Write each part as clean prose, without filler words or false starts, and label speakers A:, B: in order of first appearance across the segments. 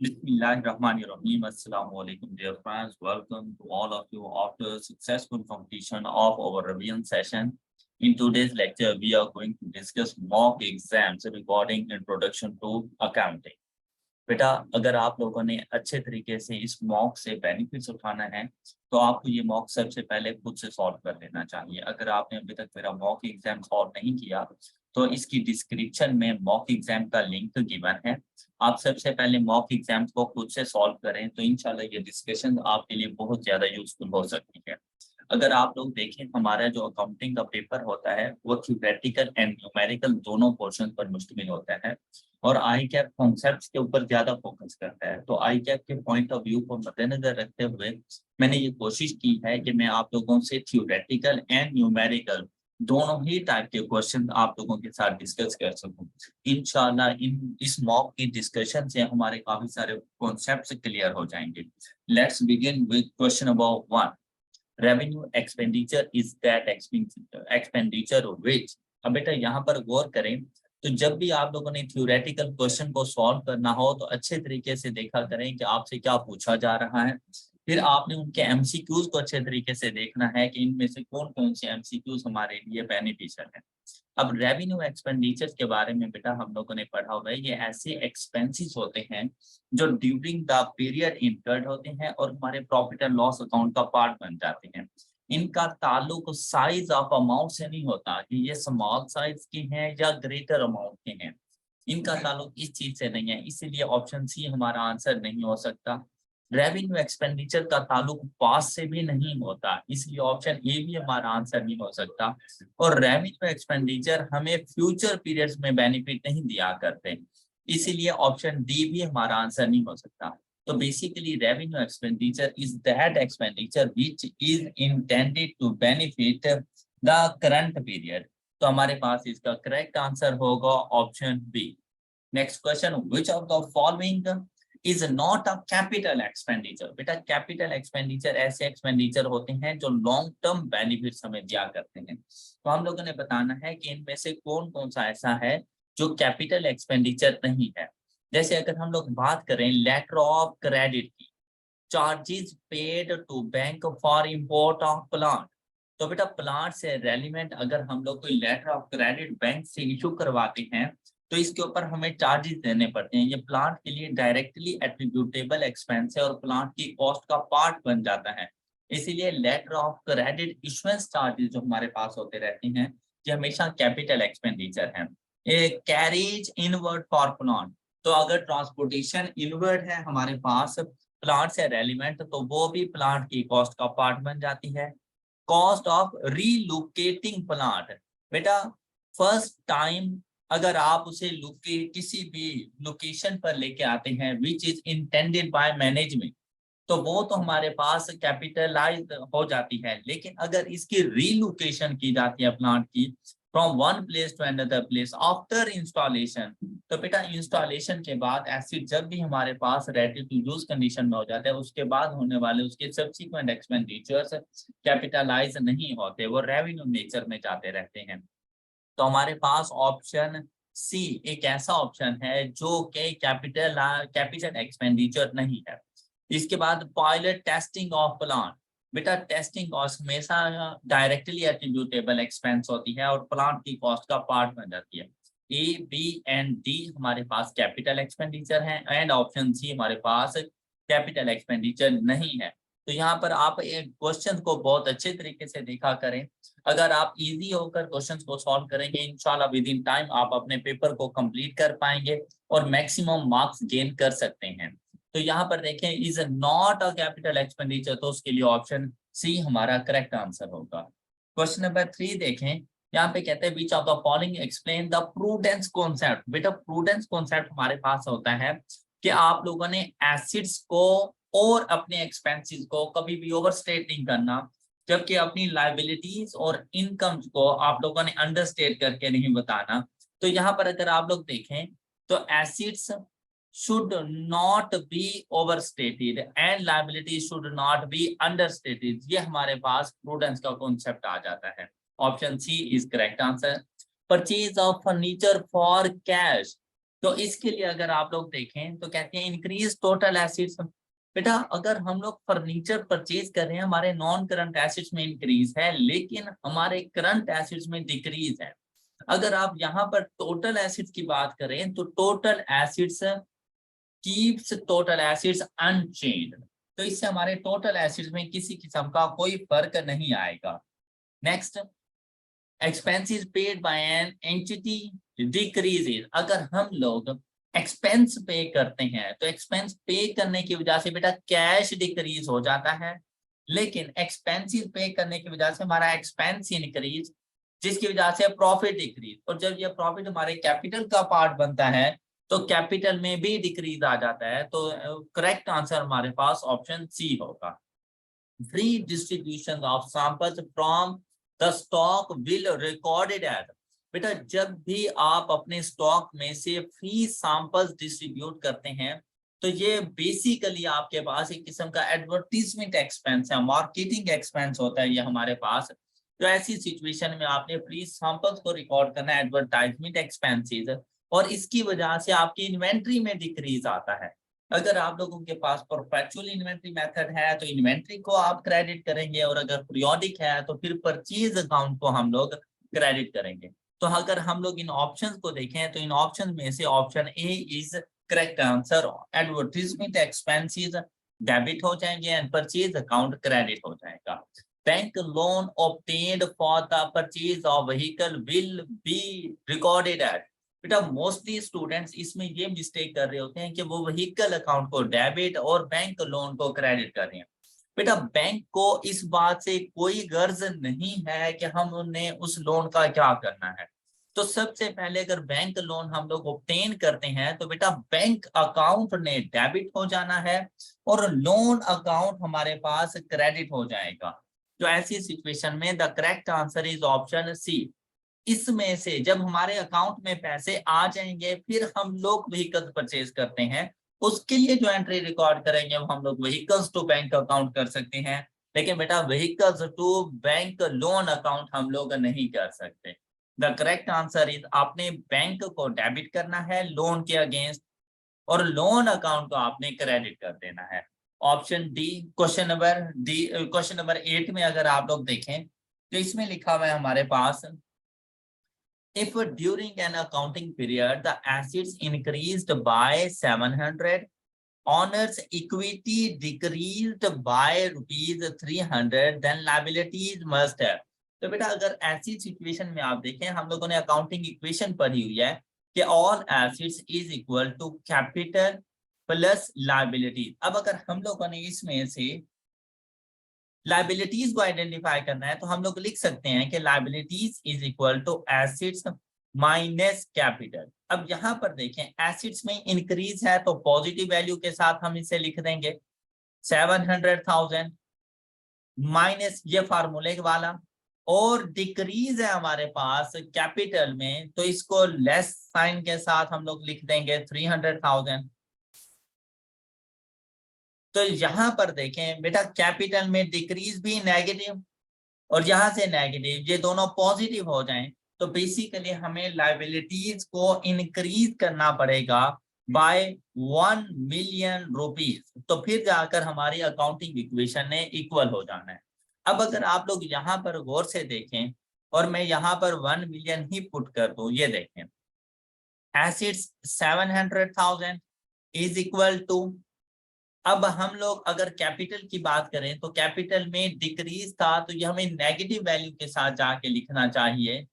A: Bismillahirrahmanirrahim. Assalamu alaikum, dear friends. Welcome to all of you after successful completion of our revision session. In today's lecture, we are going to discuss mock exams regarding introduction to accounting. बेटा अगर आप लोगों ने अच्छे तरीके से इस mock से बेनिफिट्स उठाना है तो आपको ये मॉक सबसे पहले खुद से सॉल्व कर लेना चाहिए। अगर आपने अभी तक मेरा मॉक एग्जाम सॉल्व नहीं किया तो इसकी डिस्क्रिप्शन में मॉक एग्जाम का लिंक गिवन है। आप सबसे पहले मॉक एग्जाम्स को खुद से सॉल्व करें तो इंशाल्लाह ये डिस्कशन आपके लिए बहुत ज्यादा यूजफुल हो सकती है। अगर आप लोग देखें हमारा जो अकाउंटिंग का पेपर होता है वो थ्योरेटिकल एंड न्यूमेरिकल दोनों पोर्शन पर मुश्तमिल होता है और आई कैप कॉन्सेप्ट्स के ऊपर ज्यादा फोकस करता है। तो आई कैप के पॉइंट ऑफ व्यू को मद्देनजर रखते हुए मैंने ये कोशिश की है कि मैं आप लोगों से थ्योरेटिकल एंड न्यूमेरिकल दोनों ही टाइप के क्वेश्चन आप लोगों के साथ डिस्कस कर सकूं। इंशाल्लाह इस मॉक की डिस्कशन से हमारे काफी सारे कॉन्सेप्ट्स क्लियर हो जाएंगे। Let's begin with question number 1। Revenue expenditure is that expenditure which. अब बेटा यहाँ पर गौर करें तो जब भी आप लोगों ने थ्योरेटिकल क्वेश्चन को सॉल्व करना हो तो अच्छे तरीके से देखा करें कि आपसे क्या पूछा जा रहा है। फिर आपने उनके एमसीक्यूज को अच्छे तरीके से देखना है कि इनमें से कौन कौन से एमसीक्यूज हमारे लिए बेनिफिशियल है। अब रेवेन्यू एक्सपेंडिचर के बारे में बेटा हम लोगों ने पढ़ा हुआ है, ये ऐसे एक्सपेंसेस होते हैं जो ड्यूरिंग द पीरियड इनकर्ड होते हैं और हमारे प्रॉफिट एंड लॉस अकाउंट का पार्ट बन जाते हैं। इनका ताल्लुक साइज ऑफ अमाउंट से नहीं होता कि ये स्मॉल साइज के हैं या ग्रेटर अमाउंट के हैं। इनका ताल्लुक इस चीज से नहीं है, इसीलिए ऑप्शन सी हमारा आंसर नहीं हो सकता। रेवेन्यू एक्सपेंडिचर का ताल्लुक पास से भी नहीं होता, इसलिए ऑप्शन ए भी हमारा आंसर नहीं हो सकता। और रेवेन्यू एक्सपेंडिचर हमें फ्यूचर पीरियड्स में बेनिफिट नहीं दिया करते, इसीलिए ऑप्शन डी भी हमारा आंसर नहीं हो सकता। तो basically revenue expenditure is that expenditure which is intended to benefit the current period. तो हमारे पास इसका करेक्ट आंसर होगा option B. Next question, which of the following is not a capital expenditure. बेटा कैपिटल एक्सपेंडिचर ऐसे expenditure होते हैं जो लॉन्ग टर्म बेनिफिट्स हमें दिया करते हैं। तो हम लोगों ने बताना है कि इनमें से कौन कौन सा ऐसा है जो कैपिटल एक्सपेंडिचर नहीं है। जैसे अगर हम लोग बात करें लेटर ऑफ क्रेडिट की, charges paid to bank for import of plant. तो बेटा प्लांट से रेलिवेंट अगर हम लोग कोई लेटर ऑफ क्रेडिट बैंक से इशू करवाते हैं तो इसके ऊपर हमें चार्जेस देने पड़ते हैं। ये प्लांट के लिए डायरेक्टली एट्रीब्यूटेबल एक्सपेंस है और प्लांट की कॉस्ट का पार्ट बन जाता है। इसीलिए letter of credit issuance charges जो हमारे पास होते रहते हैं ये हमेशा कैपिटल एक्सपेंडिचर है। कैरेज इनवर्ड फॉर प्लांट, तो अगर ट्रांसपोर्टेशन इनवर्ड है हमारे पास प्लांट से रेलिवेंट तो वो भी प्लांट की कॉस्ट का पार्ट बन जाती है। कॉस्ट ऑफ रीलोकेटिंग प्लांट, बेटा फर्स्ट टाइम अगर आप उसे किसी भी लोकेशन पर लेके आते हैं which is intended by management तो वो तो हमारे पास कैपिटलाइज हो जाती है। लेकिन अगर इसकी रीलोकेशन की जाती है प्लांट की from one place to another place after installation, तो बेटा इंस्टॉलेशन के बाद एसिड जब भी हमारे पास रेडी टू यूज कंडीशन में हो जाता है उसके बाद होने वाले उसके सब्सिक्वेंट एक्सपेंडिचर्स कैपिटलाइज नहीं होते, वो रेवेन्यू नेचर में जाते रहते हैं। तो हमारे पास ऑप्शन सी एक ऐसा ऑप्शन है जो कि कैपिटल एक्सपेंडिचर नहीं है। इसके बाद पायलट टेस्टिंग ऑफ प्लांट, बेटा टेस्टिंग कॉस्ट हमेशा डायरेक्टली एट्रीब्यूटेबल एक्सपेंस होती है और प्लांट की कॉस्ट का पार्ट बन जाती है। ए बी एंड डी हमारे पास कैपिटल एक्सपेंडिचर है एंड ऑप्शन सी हमारे पास कैपिटल एक्सपेंडिचर नहीं है। तो यहाँ पर आप एक क्वेश्चन को बहुत अच्छे तरीके से देखा करें। अगर आप इजी होकर क्वेश्चंस को सॉल्व करेंगे इंशाल्लाह विद इन टाइम आप अपने पेपर को कंप्लीट कर पाएंगे और मैक्सिमम मार्क्स गेन कर सकते हैं। तो यहाँ पर देखें is not a capital expenditure, तो उसके लिए ऑप्शन सी हमारा करेक्ट आंसर होगा। क्वेश्चन नंबर 3 देखें, यहाँ पे कहते हैं विच of the following explain the prudence concept. बेटा प्रूडेंस कॉन्सेप्ट हमारे पास होता है कि आप लोगों ने एसिड्स को और अपने एक्सपेंसेस को कभी भी ओवरस्टेट नहीं करना, जबकि अपनी लाइबिलिटीज और इनकम्स को आप लोगों ने अंडरस्टेट करके नहीं बताना। तो यहाँ पर अगर आप लोग देखें तो acids should not be overstated and liabilities should not be understated, ये हमारे पास प्रूडेंस का कॉन्सेप्ट आ जाता है। Option C is correct answer. Purchase of furniture for cash, तो इसके लिए अगर आप लोग देखें तो कहते हैं इंक्रीज टोटल एसिड्स। बेटा अगर हम लोग फर्नीचर परचेज कर रहे हैं, हमारे नॉन करंट एसिड्स में इंक्रीज है लेकिन हमारे करंट एसिड्स में डिक्रीज है। अगर आप यहाँ पर टोटल एसिड्स की बात करें तो total acids keeps total acids unchanged, तो इससे हमारे टोटल एसिड्स में किसी किस्म का कोई फर्क नहीं आएगा। Next, expenses paid by an entity decreases। अगर हम लोग एक्सपेंस पे करते हैं तो एक्सपेंस पे करने की वजह से बेटा कैश डिक्रीज हो जाता है, लेकिन एक्सपेंसिस पे करने की वजह से हमारा एक्सपेंस इंक्रीज, जिसकी वजह से प्रॉफिट डिक्रीज, और जब ये प्रॉफिट हमारे कैपिटल का पार्ट बनता है तो कैपिटल में भी डिक्रीज आ जाता है। तो करेक्ट आंसर हमारे पास ऑप्शन सी होगा। Free distribution of samples from the stock will recorded as. बेटा जब भी आप अपने स्टॉक में से फ्री सैंपल्स डिस्ट्रीब्यूट करते हैं तो ये बेसिकली आपके पास एक किस्म का एडवर्टीजमेंट एक्सपेंस है, मार्केटिंग एक्सपेंस होता है ये हमारे पास। तो ऐसी सिचुएशन में आपने फ्री सैंपल्स को रिकॉर्ड करना है, एडवर्टाइजमेंट एक्सपेंसेस, और इसकी वजह से आपकी इन्वेंट्री में डिक्रीज आता है। अगर आप लोगों के पास परपेचुअल इन्वेंट्री मेथड है तो इन्वेंट्री को आप क्रेडिट करेंगे, और अगर पीरियोडिक है तो फिर परचेज अकाउंट को हम लोग क्रेडिट करेंगे। तो अगर हम लोग इन ऑप्शंस को देखें तो इन ऑप्शन में से option A is correct answer. Advertisement expenses debit हो जाएंगे एंड परचेज अकाउंट क्रेडिट हो जाएगा। Bank loan obtained for the purchase of vehicle will be recorded at. बेटा मोस्टली स्टूडेंट्स इसमें ये मिस्टेक कर रहे होते हैं कि वो व्हीकल अकाउंट को डेबिट और बैंक लोन को क्रेडिट कर रहे हैं। बेटा बैंक को इस बात से कोई गर्ज नहीं है कि हम उन्हें उस लोन का क्या करना है। तो सबसे पहले अगर बैंक लोन हम लोग ऑब्टेन करते हैं तो बेटा बैंक अकाउंट ने डेबिट हो जाना है और लोन अकाउंट हमारे पास क्रेडिट हो जाएगा। तो ऐसी सिचुएशन में the correct answer is option C. इसमें से जब हमारे अकाउंट में पैसे आ जाएंगे फिर हम लोग व्हीकल्स परचेज करते हैं, उसके लिए जो एंट्री रिकॉर्ड करेंगे वो हम लोग व्हीकल्स टू बैंक अकाउंट कर सकते हैं, लेकिन बेटा vehicles to bank loan account हम लोग नहीं कर सकते। द करेक्ट आंसर इज आपने बैंक को डेबिट करना है लोन के अगेंस्ट और लोन अकाउंट को आपने क्रेडिट कर देना है। ऑप्शन डी क्वेश्चन नंबर 8 में अगर आप लोग देखें तो इसमें लिखा हुआ है हमारे पास, if during an accounting period the assets increased by 700, owners equity decreased by rupees 300, then liabilities must have। तो बेटा अगर ऐसी सिचुएशन में आप देखें, हम लोगों ने अकाउंटिंग इक्वेशन पढ़ी हुई है कि all assets is equal to capital plus liability. अब अगर हम लोगों ने इसमें से लायबिलिटीज को आइडेंटिफाई करना है तो हम लोग लिख सकते हैं कि liabilities is equal to assets minus capital. अब यहाँ पर देखें एसेट्स में इंक्रीज है तो पॉजिटिव वैल्यू के साथ हम इसे लिख देंगे 700,000 माइनस ये फार्मूले वाला, और डिक्रीज है हमारे पास कैपिटल में तो इसको लेस साइन के साथ हम लोग लिख देंगे 300,000। तो यहां पर देखें बेटा कैपिटल में डिक्रीज भी नेगेटिव और यहां से नेगेटिव, ये दोनों पॉजिटिव हो जाएं तो बेसिकली हमें लायबिलिटीज को इंक्रीज करना पड़ेगा बाय 1 मिलियन रुपीज, तो फिर जाकर हमारी अकाउंटिंग इक्वेशन ने इक्वल हो जाना है। अब अगर आप लोग यहाँ पर गौर से देखें और मैं यहाँ पर 1 मिलियन ही पुट कर दूं, ये देखें एसेट्स 700,000 इज इक्वल टू, अब हम लोग अगर कैपिटल की बात करें तो कैपिटल में डिक्रीज था तो ये हमें नेगेटिव वैल्यू के साथ जाके लिखना चाहिए,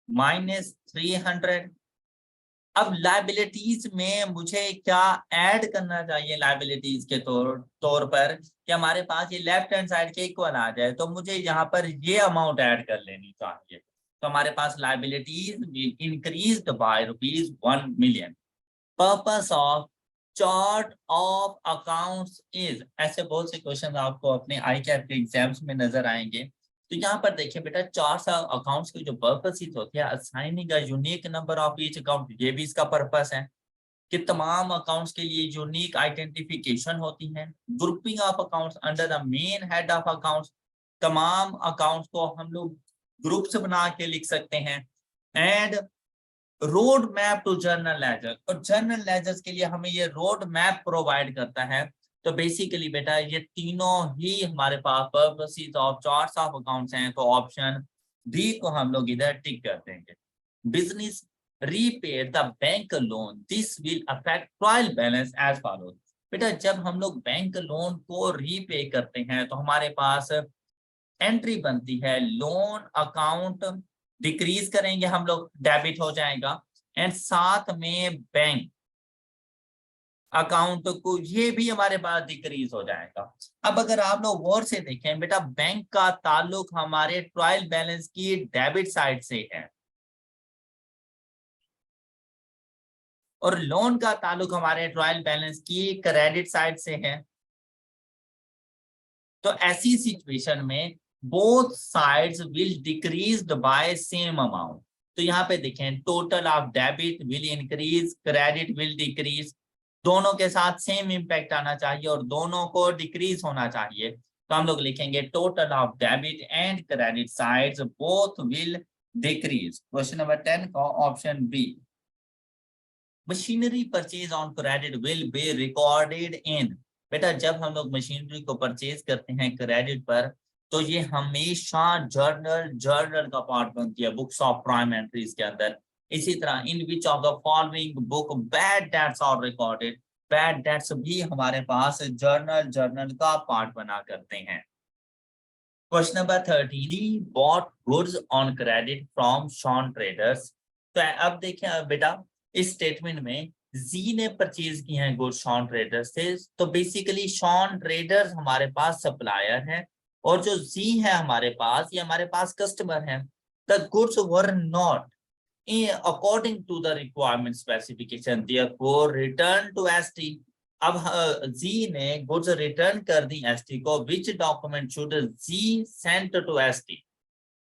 A: -300। अब लायबिलिटीज में मुझे क्या ऐड करना चाहिए लायबिलिटीज के तौर पर कि हमारे पास ये लेफ्ट हैंड साइड के इक्वल आ जाए, तो मुझे यहाँ पर ये अमाउंट ऐड कर लेनी चाहिए। तो हमारे पास liabilities increased by ₹1 million. Purpose of chart of accounts is, ऐसे बहुत से क्वेश्चन आपको अपने ICAT के एग्जाम्स में नजर आएंगे। तो यहाँ पर देखिए बेटा चार्ट ऑफ अकाउंट्स की जो पर्पस होती है, assigning a unique number of each account, ये भी इसका पर्पस है कि तमाम अकाउंट्स के लिए यूनिक आइडेंटिफिकेशन होती है। Grouping of accounts under the main head of accounts, तमाम अकाउंट्स को हम लोग ग्रुप्स बना के लिख सकते हैं। And road map to journal ledger, और जर्नल लेजर्स के लिए हमें ये रोड मैप प्रोवाइड करता है। तो बेसिकली बेटा ये तीनों ही हमारे पास purposes of charts of accounts हैं, तो ऑप्शन डी को हम लोग इधर टिक कर देंगे। Business repay the bank loan, this will affect trial balance as follows. बेटा जब हम लोग बैंक लोन को रीपे करते हैं तो हमारे पास एंट्री बनती है, लोन अकाउंट डिक्रीज करेंगे हम लोग, डेबिट हो जाएगा, एंड साथ में बैंक अकाउंट को ये भी हमारे पास डिक्रीज हो जाएगा। अब अगर आप लोग गौर से देखें बेटा, बैंक का ताल्लुक हमारे ट्रायल बैलेंस की डेबिट साइड से है और लोन का ताल्लुक हमारे ट्रायल बैलेंस की क्रेडिट साइड से है। तो ऐसी सिचुएशन में both sides will decreased bye same amount. तो यहाँ पे देखें, total of debit will increase, credit will decrease, दोनों के साथ सेम इंपैक्ट आना चाहिए और दोनों को डिक्रीज होना चाहिए। तो हम लोग लिखेंगे total of debit and credit sides both will decrease. Question number 10 का option B. Machinery purchase on credit will be recorded in, बेटा जब हम लोग मशीनरी को परचेज करते हैं क्रेडिट पर तो ये हमेशा जर्नल का पार्ट बनती है, बुक्स ऑफ प्राइम एंट्रीज के अंदर। इसी तरह in which of the following book bad debts are recorded, bad debts भी हमारे पास जर्नल का पार्ट बना करते हैं। Question number 13, D bought goods on credit from Shaun traders. तो अब देखिए बेटा, इस स्टेटमेंट में जी ने परचेज किए हैं गुड्स शॉन ट्रेडर्स से, तो बेसिकली शॉन ट्रेडर्स हमारे पास सप्लायर है और जो जी है हमारे पास, ये हमारे पास कस्टमर है। The goods were not according to the requirement specification, therefore return to ST. अब जी ने गुड्स रिटर्न कर दी एसटी को, which document should G send to ST,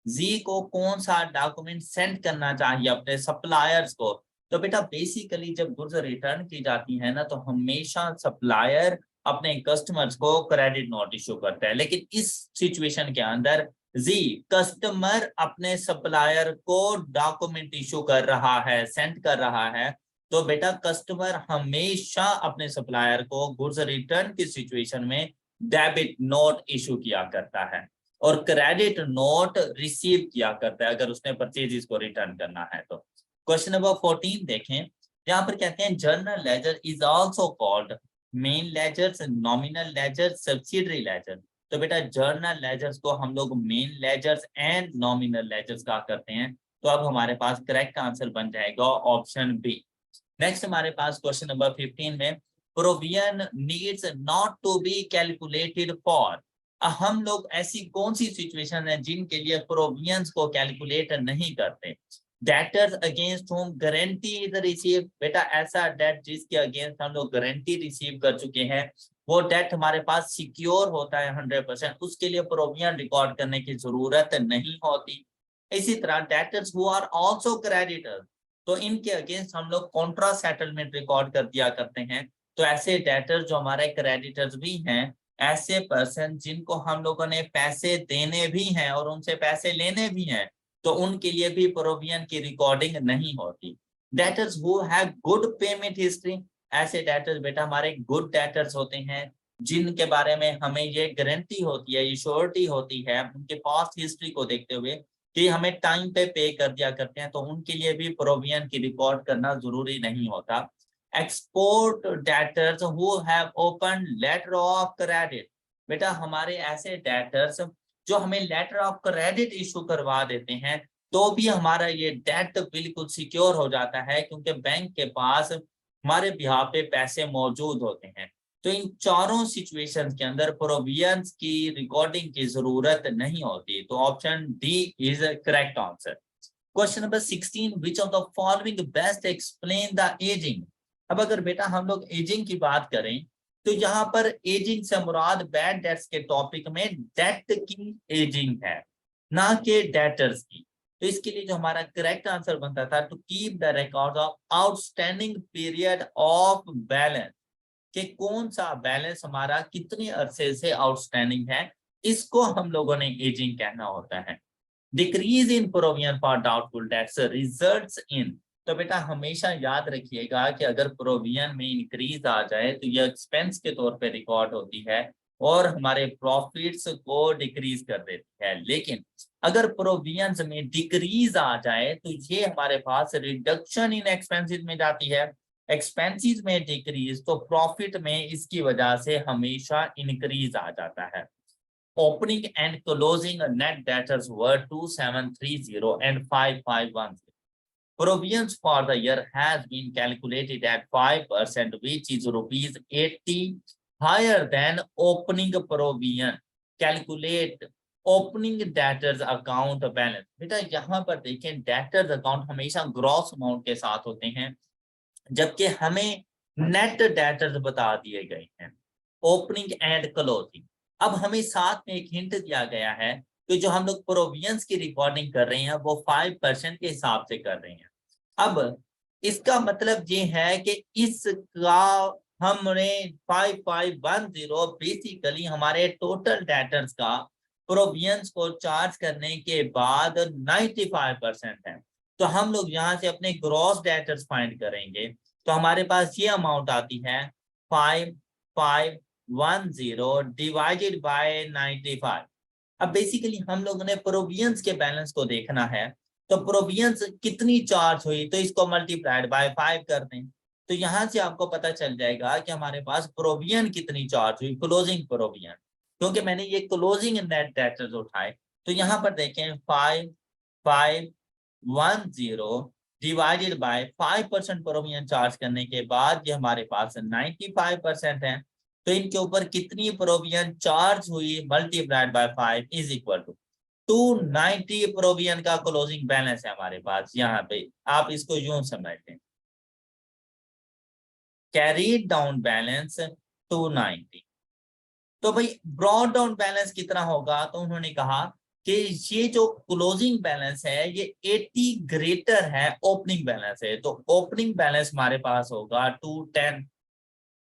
A: G को कौन सा डॉक्यूमेंट सेंड करना चाहिए अपने सप्लायर्स को। तो बेटा बेसिकली जब गुड्स रिटर्न की जाती है ना तो हमेशा सप्लायर अपने कस्टमर्स को क्रेडिट नोट इशू करता है, लेकिन इस सिचुएशन के अंदर जी कस्टमर अपने सप्लायर को डॉक्यूमेंट इशू कर रहा है, सेंड कर रहा है। तो बेटा कस्टमर हमेशा अपने सप्लायर को गुड्स रिटर्न की सिचुएशन में डेबिट नोट इशू किया करता है और क्रेडिट नोट रिसीव किया करता है अगर उसने परचेज को रिटर्न करना है। तो क्वेश्चन नंबर 14 देखें, यहाँ पर कहते हैं journal ledger is also called main ledgers, nominal ledger, subsidiary ledger. तो बेटा जर्नल लेजर्स को हम लोग main ledgers and nominal ledgers कहा करते हैं। तो अब हमारे पास करेक्ट आंसर बन जाएगा ऑप्शन बी। नेक्स्ट हमारे पास क्वेश्चन नंबर 15 में, provision needs not to be calculated for. हम लोग ऐसी कौन सी सिचुएशन है जिनके लिए प्रोविजंस को कैलकुलेट नहीं करते। Debtors against whom guarantee is receive, बेटा ऐसा डेट जिसके अगेंस्ट हम लोग गारंटी रिसीव कर चुके हैं वो डेट हमारे पास सिक्योर होता है 100%, उसके लिए प्रोविजन रिकॉर्ड करने की जरूरत नहीं होती। इसी तरह debtors who are also creditors, तो इनके अगेंस्ट हम लोग कॉन्ट्रा सेटलमेंट रिकॉर्ड कर दिया करते हैं। तो ऐसे डेटर्स जो हमारे क्रेडिटर्स भी हैं, ऐसे पर्सन जिनको हम लोगों ने पैसे देने भी हैं और उनसे पैसे लेने भी हैं, तो उनके लिए भी प्रोविजन की रिकॉर्डिंग नहीं होती। Debtors who have good payment history, ऐसे डेटर्स बेटा हमारे गुड डेटर्स होते हैं जिनके बारे में हमें ये गारंटी होती है, ये श्योरिटी होती है उनके पास्ट हिस्ट्री को देखते हुए कि हमें टाइम पे कर दिया करते हैं, तो उनके लिए भी प्रोविजन की रिकॉर्ड करना जरूरी नहीं होता। Export debtors who have open letter of credit, बेटा हमारे ऐसे डेटर्स जो हमें लेटर ऑफ क्रेडिट इशू करवा देते हैं तो भी हमारा ये डेट बिल्कुल सिक्योर हो जाता है क्योंकि बैंक के पास हमारे बिहाफ पे पैसे मौजूद होते हैं। तो इन चारों सिचुएशंस के अंदर प्रोविजंस की रिकॉर्डिंग की जरूरत नहीं होती। तो option D is correct answer. Question number 16, which of the following best explain the ageing. अब अगर बेटा हम लोग एजिंग की बात करें तो यहाँ पर एजिंग से मुराद बैड डेट्स के टॉपिक में डेट की एजिंग है, ना कि डेटर्स की। तो इसके लिए जो हमारा करेक्ट आंसर बनता था, to keep the record of outstanding period of balance, कि कौन सा बैलेंस हमारा कितने अरसे से आउटस्टैंडिंग है, इसको हम लोगों ने एजिंग कहना होता है। Decrease in provision for doubtful debts results in, तो बेटा हमेशा याद रखिएगा कि अगर प्रोविजन में इंक्रीज आ जाए तो ये एक्सपेंस के तौर पे रिकॉर्ड होती है और हमारे प्रॉफिट्स को डिक्रीज कर देती है। लेकिन अगर प्रोविजंस में डिक्रीज आ जाए तो ये हमारे पास रिडक्शन इन एक्सपेंसेस में जाती है। एक्सपेंसेस में डिक्रीज तो प्रॉफिट में इसकी वजह से हमेशा इंक्रीज आ जाता है। Opening and closing net debtors were 2730 and 5510. Provisions for the year has been calculated at 5%, which is rupees 80 higher than opening provision. Calculate opening debtors account balance. बेटा यहाँ पर देखें debtors account हमेशा gross amount के साथ होते हैं, जबकि हमें नेट डेटर्स बता दिए गए हैं ओपनिंग एंड क्लोजिंग। अब हमें साथ में एक हिंट दिया गया है कि जो हम लोग प्रोविजंस की रिकॉर्डिंग कर रहे हैं वो 5% के हिसाब से कर रहे हैं। अब इसका मतलब ये है कि इसका हमने 5510 बेसिकली हमारे टोटल डेटर्स का प्रोविजंस को चार्ज करने के बाद 95% है। तो हम लोग यहाँ से अपने ग्रॉस डेटर्स फाइंड करेंगे तो हमारे पास ये अमाउंट आती है 5510 डिवाइडेड बाय 95। अब बेसिकली हम लोगों ने प्रोविजंस के बैलेंस को देखना है, तो प्रोविजंस कितनी चार्ज हुई तो इसको मल्टीप्लाइड बाय 5 कर दें। तो यहाँ से आपको पता चल जाएगा कि हमारे पास प्रोविजन कितनी चार्ज हुई, क्लोजिंग प्रोविजन, क्योंकि मैंने ये क्लोजिंग नेट डेटर्स उठाए। तो यहाँ पर देखें 5510 डिवाइडेड बाय 5% प्रोविजन चार्ज करने के बाद ये हमारे पास 95% है। तो इनके ऊपर कितनी प्रोविजन चार्ज हुई multiplied by 5 is equal to 290 provision का क्लोजिंग बैलेंस है हमारे पास। यहाँ पे आप इसको यूं समझते, कैरीड डाउन बैलेंस 290। तो भाई ब्रॉड डाउन बैलेंस कितना होगा, तो उन्होंने कहा कि ये जो क्लोजिंग बैलेंस है ये 80 ग्रेटर है ओपनिंग बैलेंस है, तो ओपनिंग बैलेंस हमारे पास होगा 210।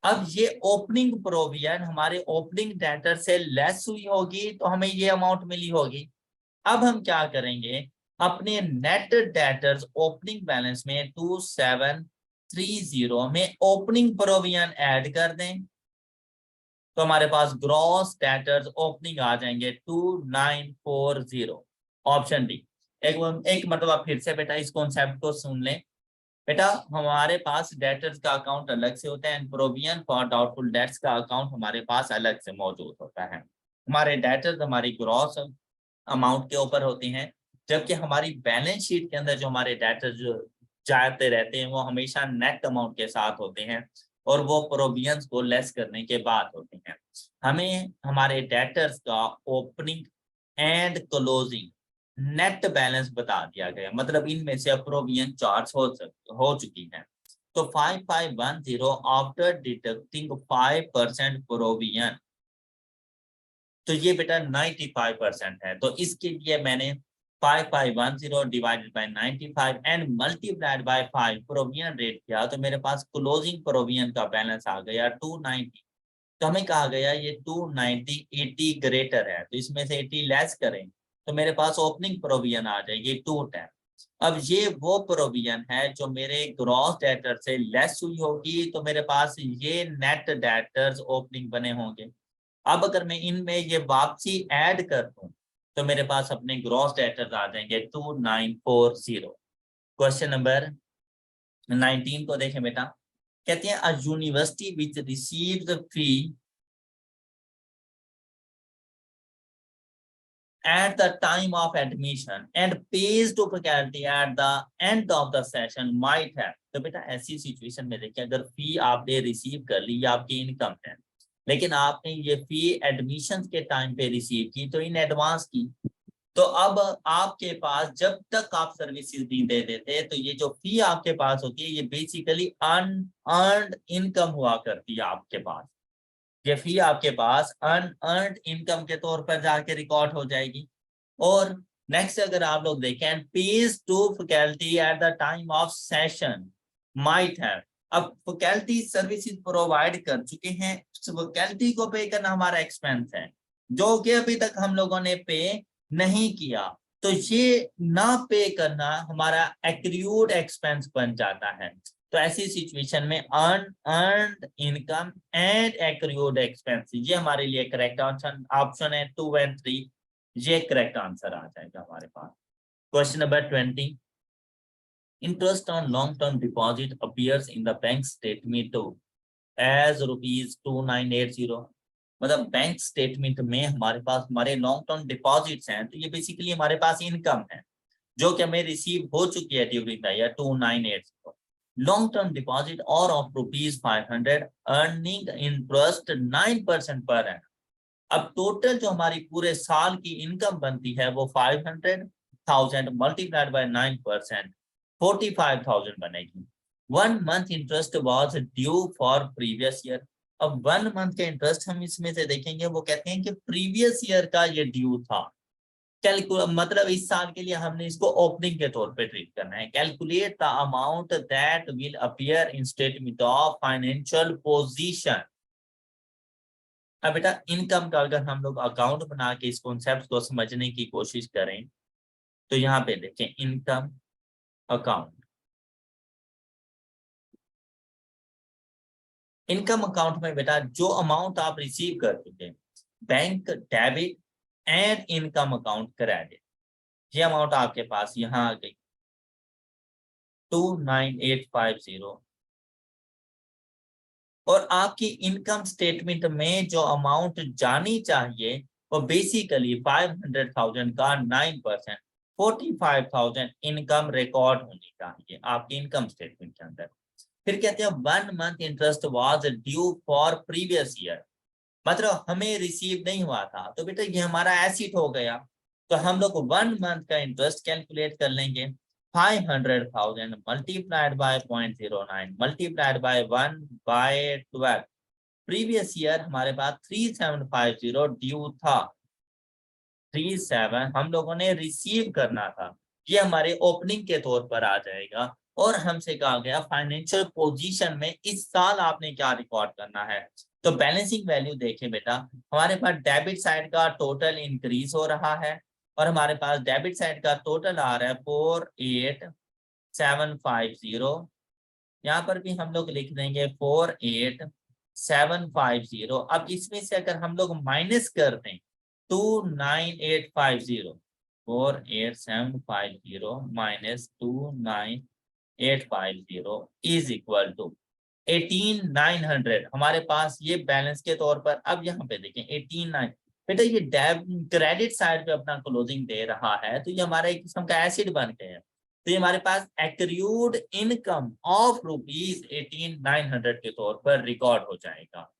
A: अब ये ओपनिंग प्रोविजन हमारे ओपनिंग डेटर से लेस हुई होगी तो हमें ये अमाउंट मिली होगी। अब हम क्या करेंगे, अपने नेट डेटर्स ओपनिंग बैलेंस में 2730 में ओपनिंग प्रोविजन ऐड कर दें तो हमारे पास ग्रॉस डेटर्स ओपनिंग आ जाएंगे 2940। Option D. एक मतलब फिर से बेटा इस कॉन्सेप्ट को सुन लें। बेटा हमारे पास डेटर्स का अकाउंट अलग से होता है, प्रोविजन फॉर डाउटफुल डेट्स का अकाउंट हमारे पास अलग से मौजूद होता है। हमारे डेटर्स हमारी ग्रॉस अमाउंट के ऊपर होते हैं, जबकि हमारी बैलेंस शीट के अंदर जो हमारे डेटर्स जो जाते रहते हैं वो हमेशा नेट अमाउंट के साथ होते हैं और वो प्रोविजंस को लेस करने के बाद होते हैं। हमें हमारे डेटर्स का opening and closing net balance बता दिया गया, मतलब इनमें से प्रोविजन चार्ज हो चुकी है। तो 5510 आफ्टर डिडक्टिंग 5% प्रोविजन, तो ये बेटा 95% है। तो इसके लिए मैंने 5510 divided by 95 and multiplied by 5 provision rate किया तो मेरे पास क्लोजिंग प्रोविजन का बैलेंस आ गया 290। तो हमें कहा गया ये 290 80 ग्रेटर है, तो इसमें से 80 लेस करें तो मेरे पास ओपनिंग प्रोविजन आ जाएगी 210। अब ये वो प्रोविजन है जो मेरे ग्रॉस डेटर से लेस हुई होगी, तो मेरे पास ये नेट डेटर्स ओपनिंग बने होंगे। अब अगर मैं इनमें ये वापसी ऐड कर दूं तो मेरे पास अपने ग्रॉस डेटर्स आ जाएंगे 2940। क्वेश्चन नंबर 19 को देखें बेटा, कहते हैं a university which receives fee at the time of admission and pays to faculty at the end of the session might have। तो बेटा ऐसी सिचुएशन में देखिए, अगर फी आपने रिसीव कर ली, आपकी इनकम है, लेकिन आपने ये फी एडमिशन के टाइम पे रिसीव की तो इन एडवांस की, तो अब आपके पास जब तक आप सर्विसेज नहीं दे देते तो ये जो फी आपके पास होती है ये बेसिकली अनअर्न्ड इनकम हुआ करती है आपके पास। ये फी आपके पास अनअर्न्ड इनकम के तौर पर जाके रिकॉर्ड हो जाएगी। और नेक्स्ट अगर आप लोग देखें page to faculty at the time of session might have, अब फैकल्टी सर्विसेज प्रोवाइड कर चुके हैं, फैकल्टी को पे करना हमारा एक्सपेंस है, जो कि अभी तक हम लोगों ने पे नहीं किया। तो ये ना पे करना हमारा एक्रूड एक्सपेंस बन जाता है। तो ऐसी सिचुएशन में earned income and accrued expense, ये हमारे लिए करेक्ट ऑप्शन है 2 और 3, ये करेक्ट आंसर आ जाएगा हमारे पास। Question number 20, interest on long term deposit appears in the bank statement as ₹2980। मतलब बैंक स्टेटमेंट में हमारे पास हमारे लॉन्ग टर्म डिपॉजिट्स हैं, तो ये बेसिकली हमारे पास इनकम है जो कि हमें रिसीव हो चुकी है during the year 2980। Long term deposit और ऑफ ₹500 अर्निंग इंटरेस्ट 9% पर है। अब टोटल जो हमारी पूरे साल की इनकम बनती है वो 500,000 मल्टीप्लाइड बाय 9%, 45,000 बनेगी। 1 month interest was due for previous year. अब 1 मंथ का इंटरेस्ट हम इसमें से देखेंगे, वो कहते हैं कि प्रीवियस ईयर का ये ड्यू था। मतलब इस साल के लिए हमने इसको ओपनिंग के तौर पे ट्रीट करना है। Calculate the amount that will appear in statement of financial position. अब बेटा इनकम का अगर हम लोग अकाउंट बना के इस कॉन्सेप्ट को समझने की कोशिश करें, तो यहाँ पे देखें इनकम अकाउंट। इनकम अकाउंट में बेटा जो अमाउंट आप रिसीव कर चुके, bank debit and income account credit, ये अमाउंट आपके पास यहाँ आ गई 29850। और आपकी इनकम स्टेटमेंट में जो अमाउंट जानी चाहिए वो बेसिकली 500,000 का 9%, 45,000 इनकम रिकॉर्ड होनी चाहिए आपकी इनकम स्टेटमेंट के अंदर। फिर कहते हैं 1 month interest was due for previous year, मतलब हमें रिसीव नहीं हुआ था, तो बेटा ये हमारा एसिड हो गया। तो हम लोग 1 मंथ का इंटरेस्ट कैलकुलेट कर लेंगे। 500,000 multiplied by 0.09 multiplied by 1/12। Previous year हमारे पास 3750 ड्यू था, 37 हम लोगों ने रिसीव करना था, ये हमारे ओपनिंग के तौर पर आ जाएगा। और हमसे कहा गया फाइनेंशियल पोजीशन में इस साल आपने क्या रिकॉर्ड करना है। तो बैलेंसिंग वैल्यू देखें बेटा, हमारे पास डेबिट साइड का टोटल इंक्रीज हो रहा है और हमारे पास डेबिट साइड का टोटल आ रहा है 48750। यहाँ पर भी हम लोग लिख देंगे 48750। अब इसमें से अगर हम लोग माइनस कर दें 29850, 48750 माइनस 29850 इज इक्वल टू 18900। हमारे पास ये बैलेंस के तौर पर, अब यहाँ पे देखें 189, बेटा ये क्रेडिट साइड पे अपना क्लोजिंग दे रहा है, तो ये हमारा एक किस्म का एसिड बन गया है। तो ये हमारे पास एक्रूड इनकम ऑफ ₹18900 के तौर पर रिकॉर्ड हो जाएगा।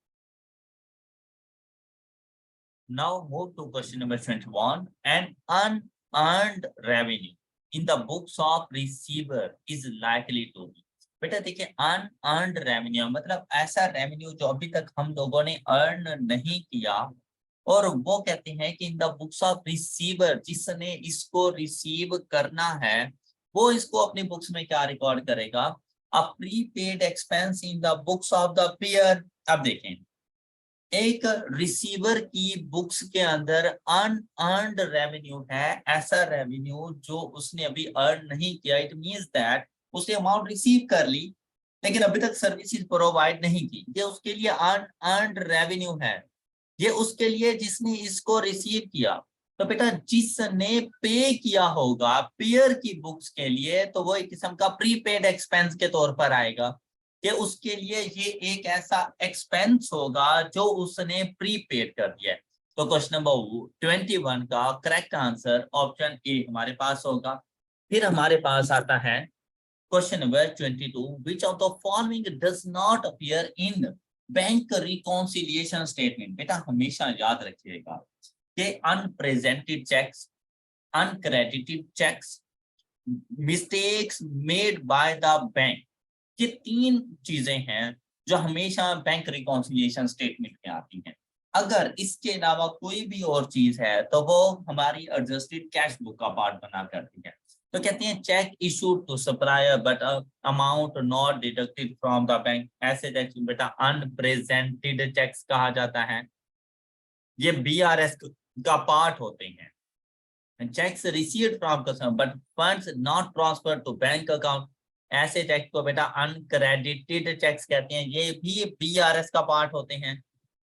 A: Now move to question number 21. An unearned revenue in the books of receiver is likely to be। बेटा देखिए unearned revenue मतलब ऐसा रेवेन्यू जो अभी तक हम लोगों ने अर्न नहीं किया, और वो कहते हैं कि इन द बुक्स ऑफ रिसीवर, जिसने इसको रिसीव करना है वो इसको अपनी बुक्स में क्या रिकॉर्ड करेगा, a prepaid expense in the books of the payer. अब देखें एक रिसीवर की बुक्स के अंदर अनअर्न्ड रेवेन्यू है, ऐसा रेवेन्यू जो उसने अभी अर्न नहीं किया। इट मींस दैट उसने अमाउंट रिसीव कर ली लेकिन अभी तक सर्विसेज प्रोवाइड नहीं की, ये उसके लिए अनअर्न्ड रेवेन्यू है। ये उसके लिए जिसने इसको रिसीव किया। तो बेटा जिसने पे किया होगा पेयर की बुक्स के लिए, तो वो एक किस्म का प्रीपेड एक्सपेंस के तौर पर आएगा कि उसके लिए ये एक ऐसा एक्सपेंस होगा जो उसने प्रीपेड कर दिया है। तो क्वेश्चन नंबर 21 का करेक्ट आंसर ऑप्शन ए हमारे पास होगा। फिर हमारे पास आता है question number 22, which of the following does not appear in bank reconciliation statement. बेटा हमेशा याद रखिएगा कि unpresented cheques, uncredited cheques, mistakes made by the bank, ये 3 चीजें हैं जो हमेशा बैंक रिकॉन्सिलिएशन स्टेटमेंट में आती हैं। अगर इसके अलावा कोई भी और चीज है तो वो हमारी एडजस्टेड कैश बुक का पार्ट बना करती है। तो कहते हैं cheque issued to supplier but amount not deducted from the bank, ऐसे चेक्स बेटा अनप्रेजेंटेड चेक्स कहा जाता है। ये BRS का पार्ट होते हैं। Cheques received from customer but funds not transfer to bank account, ऐसे चेक को बेटा अनक्रेडिटेड चेक्स कहते हैं, ये भी BRS का पार्ट होते हैं।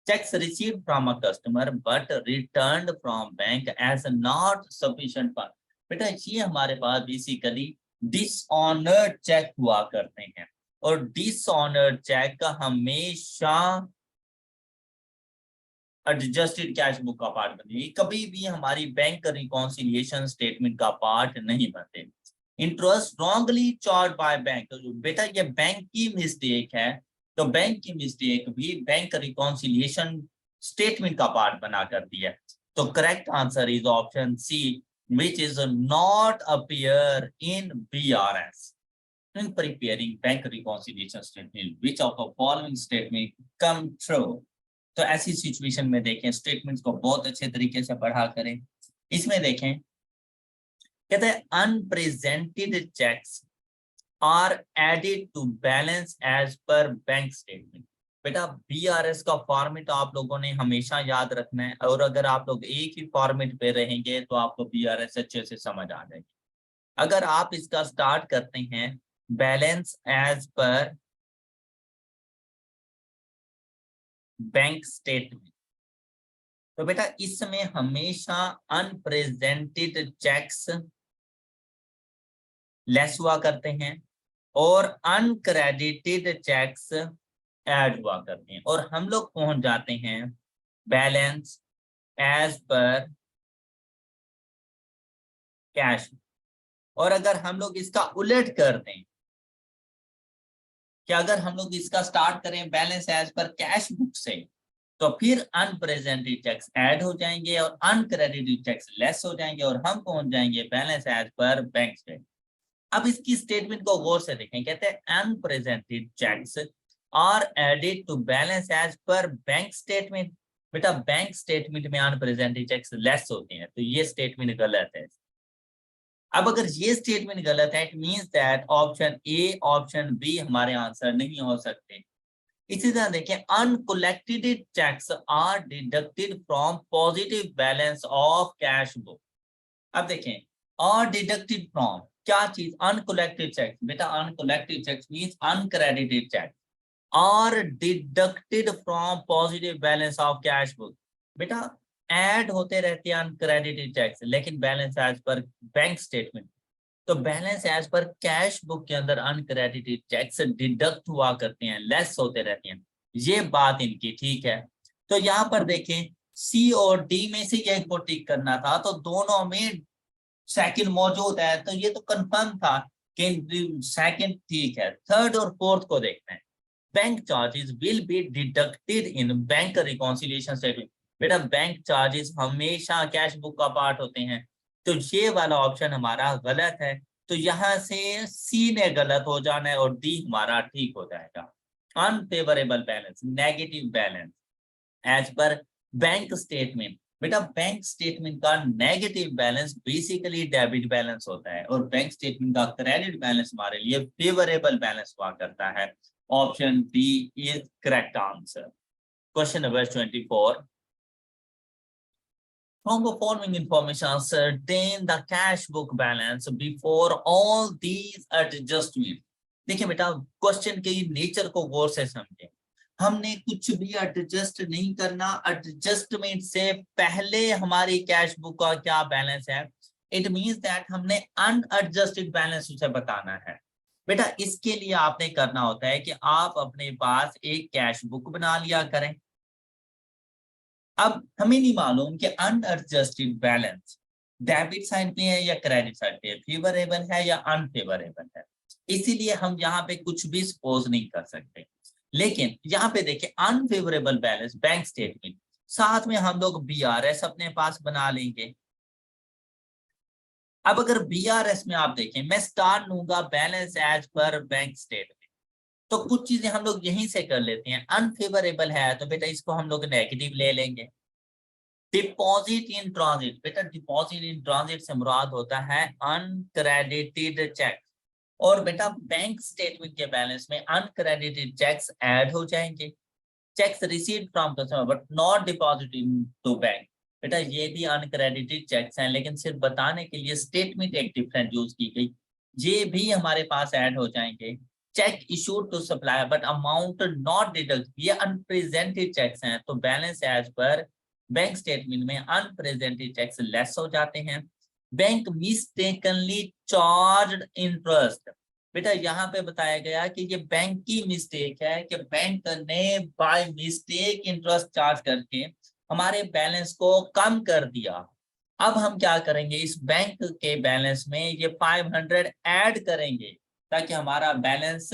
A: Cheques received from a customer but returned from bank as not sufficient fund, बेटा ये हमारे पास बेसिकली डिसऑनर्ड चेक हुआ करते हैं, और डिसऑनर्ड चेक का हमेशा एडजस्टेड कैश बुक का पार्ट बनते हैं, कभी भी हमारी बैंक रिकॉन्सिलिएशन स्टेटमेंट का पार्ट नहीं बनते। Interest wrongly charge by bank, बेटा ये बैंक की मिस्टेक है, तो बैंक की मिस्टेक भी बैंक रिकॉन्सिलिएशन स्टेटमेंट का पार्ट बना कर दिया। तो correct answer is option C, which is not appear in BRS. In preparing bank reconciliation statement, which of the following statement come true? तो ऐसी सिचुएशन में देखें, स्टेटमेंट्स को बहुत अच्छे तरीके से पढ़ा करें। इसमें देखें, कहते हैं unpresented cheques are added to balance as per bank statement. बेटा BRS का फॉर्मेट आप लोगों ने हमेशा याद रखना है, और अगर आप लोग एक ही फॉर्मेट पे रहेंगे तो आपको BRS अच्छे से समझ आ जाएगी। अगर आप इसका स्टार्ट करते हैं balance as per bank statement, तो बेटा इसमें हमेशा अनप्रेजेंटेड चेक्स लेस हुआ करते हैं और अनक्रेडिटेड चेक्स ऐड हुआ करते हैं, और हम लोग पहुंच जाते हैं बैलेंस एज पर कैश। और अगर हम लोग इसका उलट कर दें कि अगर हम लोग इसका स्टार्ट करें balance as per cash book से, तो फिर अनप्रेजेंटेड चेक्स ऐड हो जाएंगे और अनक्रेडिटेड चेक्स लेस हो जाएंगे, और हम पहुंच जाएंगे balance as per bank statement. अब इसकी स्टेटमेंट को गौर से देखें, कहते हैं unpresented cheques are added to balance as per bank statement. बेटा बैंक स्टेटमेंट में अनप्रेजेंटेड चेक्स लेस होते हैं, तो ये स्टेटमेंट गलत है। अब अगर ये स्टेटमेंट गलत है, it means that option A option B हमारे आंसर नहीं हो सकते। इसी तरह देखें, uncollected cheques are deducted from positive balance of cash book. अब देखें, आर डिडक्टेड फ्रॉम क्या चीज, अनकलेक्टेड चेक्स। बेटा uncollected cheques means uncredited cheque are deducted from positive balance of cash book. बेटा ऐड होते रहते हैं अनक्रेडिटेड चेक्स, लेकिन balance as per bank statement, तो balance as per cash book के अंदर अनक्रेडिटेड चेक्स डिडक्ट हुआ करते हैं, लेस होते रहते हैं। ये बात इनकी ठीक है। तो यहाँ पर देखें, सी और डी में से एक को टिक करना था, तो दोनों में सेकंड मौजूद है, तो ये तो कंफर्म था कि सेकंड ठीक है। थर्ड और फोर्थ को देखना है, bank charges will be deducted in bank reconciliation statement. बेटा बैंक चार्जेस हमेशा कैश बुक का पार्ट होते हैं, तो ये वाला ऑप्शन हमारा गलत है। तो यहाँ से सी ने गलत हो जाना है और डी हमारा ठीक हो जाएगा। Unfavourable balance, negative balance as per bank statement. बेटा बैंक स्टेटमेंट का negative balance basically debit balance होता है, और बैंक स्टेटमेंट का क्रेडिट बैलेंस हमारे लिए फेवरेबल बैलेंस हुआ करता है। Option B is correct answer. Question number 24, from the following information ascertain the cash book balance before all these adjustments। देखिए बेटा क्वेश्चन के नेचर को गौर से समझें, हमने कुछ भी एडजस्ट नहीं करना, एडजस्टमेंट से पहले हमारी कैश बुक का क्या बैलेंस है, इट मींस दैट हमने अनएडजस्टेड बैलेंस उसे बताना है। बेटा इसके लिए आपने करना होता है कि आप अपने पास एक कैश बुक बना लिया करें। अब हमें नहीं मालूम कि अनएडजस्टेड बैलेंस डेबिट साइड पे है या क्रेडिट साइड पे है, फेवरेबल है या अनफेवरेबल है, इसीलिए हम यहाँ पे कुछ भी सपोज नहीं कर सकते। लेकिन यहाँ पे देखिए अनफेवरेबल बैलेंस बैंक स्टेटमेंट, साथ में हम लोग BRS अपने पास बना लेंगे। अब अगर BRS में आप देखें, मैं स्टार लूंगा balance as per bank statement, तो कुछ चीजें हम लोग यहीं से कर लेते हैं। अनफेवरेबल है तो बेटा इसको हम लोग नेगेटिव ले लेंगे। डिपॉजिट इन ट्रांजिट, बेटा डिपॉजिट इन ट्रांजिट से मुराद होता है अनक्रेडिटेड चेक, और बेटा बैंक स्टेटमेंट के बैलेंस में अनक्रेडिटेड चेक्स ऐड हो जाएंगे। checks received from customer but not deposited to bank। बेटा ये भी अनक्रेडिटेड चेक्स हैं, लेकिन सिर्फ बताने के लिए स्टेटमेंट एक डिफरेंट यूज की गई, ये भी हमारे पास ऐड हो जाएंगे। Cheque issued to supplier but amount not deduct, ये अनप्रेजेंटेड चेक्स हैं, तो balance as per bank statement में अनप्रेजेंटेड चेक्स लेस हो जाते हैं। बैंक मिस्टेकनली चार्ज्ड इंटरेस्ट, बेटा यहाँ पे बताया गया कि ये बैंक की मिस्टेक है कि बैंक ने बाय मिस्टेक इंटरेस्ट चार्ज करके हमारे बैलेंस को कम कर दिया। अब हम क्या करेंगे, इस बैंक के बैलेंस में ये 500 ऐड करेंगे ताकि हमारा बैलेंस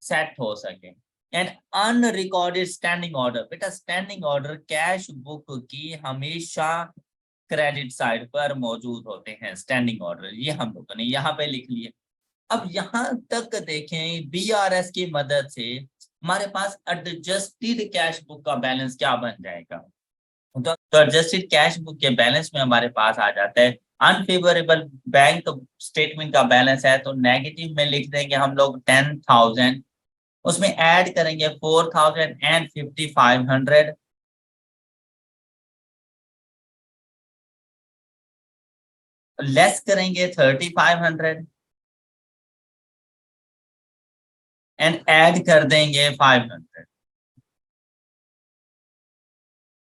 A: सेट हो सके। एंड अनरिकॉर्डेड स्टैंडिंग ऑर्डर, बेटा स्टैंडिंग ऑर्डर कैश बुक की हमेशा क्रेडिट साइड पर मौजूद होते हैं। स्टैंडिंग ऑर्डर ये हम लोगों ने यहाँ पे लिख लिए। अब यहाँ तक देखें बीआरएस की मदद से हमारे पास एडजस्टेड कैश बुक का बैलेंस क्या बन जाएगा, तो एडजस्टेड कैश बुक के बैलेंस में हमारे पास आ जाता है अनफेवरेबल बैंक स्टेटमेंट का बैलेंस है, तो नेगेटिव में लिख देंगे हम लोग 10,000, उसमें ऐड करेंगे 4,000 एंड 5,500, लेस करेंगे 3,500 एंड ऐड कर देंगे 500।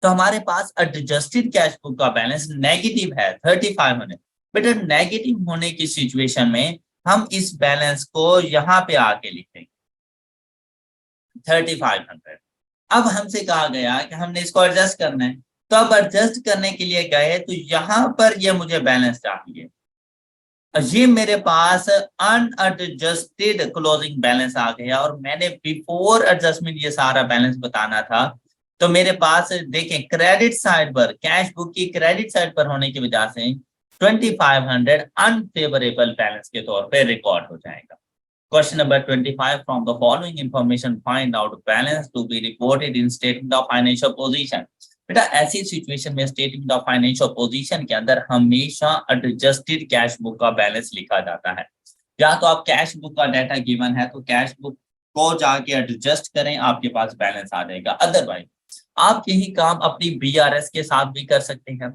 A: तो हमारे पास एडजस्टेड कैश बुक का बैलेंस नेगेटिव है 3,500। बेटा नेगेटिव होने की सिचुएशन में हम इस बैलेंस को यहाँ पे आके लिखेंगे 3,500। अब हमसे कहा गया कि हमने इसको एडजस्ट करना है, तो अब एडजस्ट करने के लिए गए तो यहाँ पर ये मुझे बैलेंस चाहिए, ये मेरे पास अनएडजस्टेड क्लोजिंग बैलेंस आ गया और मैंने बिफोर एडजस्टमेंट ये सारा बैलेंस बताना था। तो मेरे पास देखें क्रेडिट साइड पर, कैश बुक की क्रेडिट साइड पर होने की वजह से 2,500 अनफेवरेबल बैलेंस के तौर पे रिकॉर्ड हो जाएगा। Question number 25, from the following information find out balance to be reported in statement of financial position. बेटा ऐसी सिचुएशन में स्टेटमेंट ऑफ फाइनेंशियल पोजीशन के अंदर हमेशा एडजस्टेड कैश बुक का बैलेंस लिखा जाता है। या तो आप कैश बुक का डाटा गिवन है तो कैश बुक को जाके एडजस्ट करें, आपके पास बैलेंस आ जाएगा। अदरवाइज आप यही काम अपनी बीआरएस के साथ भी कर सकते हैं।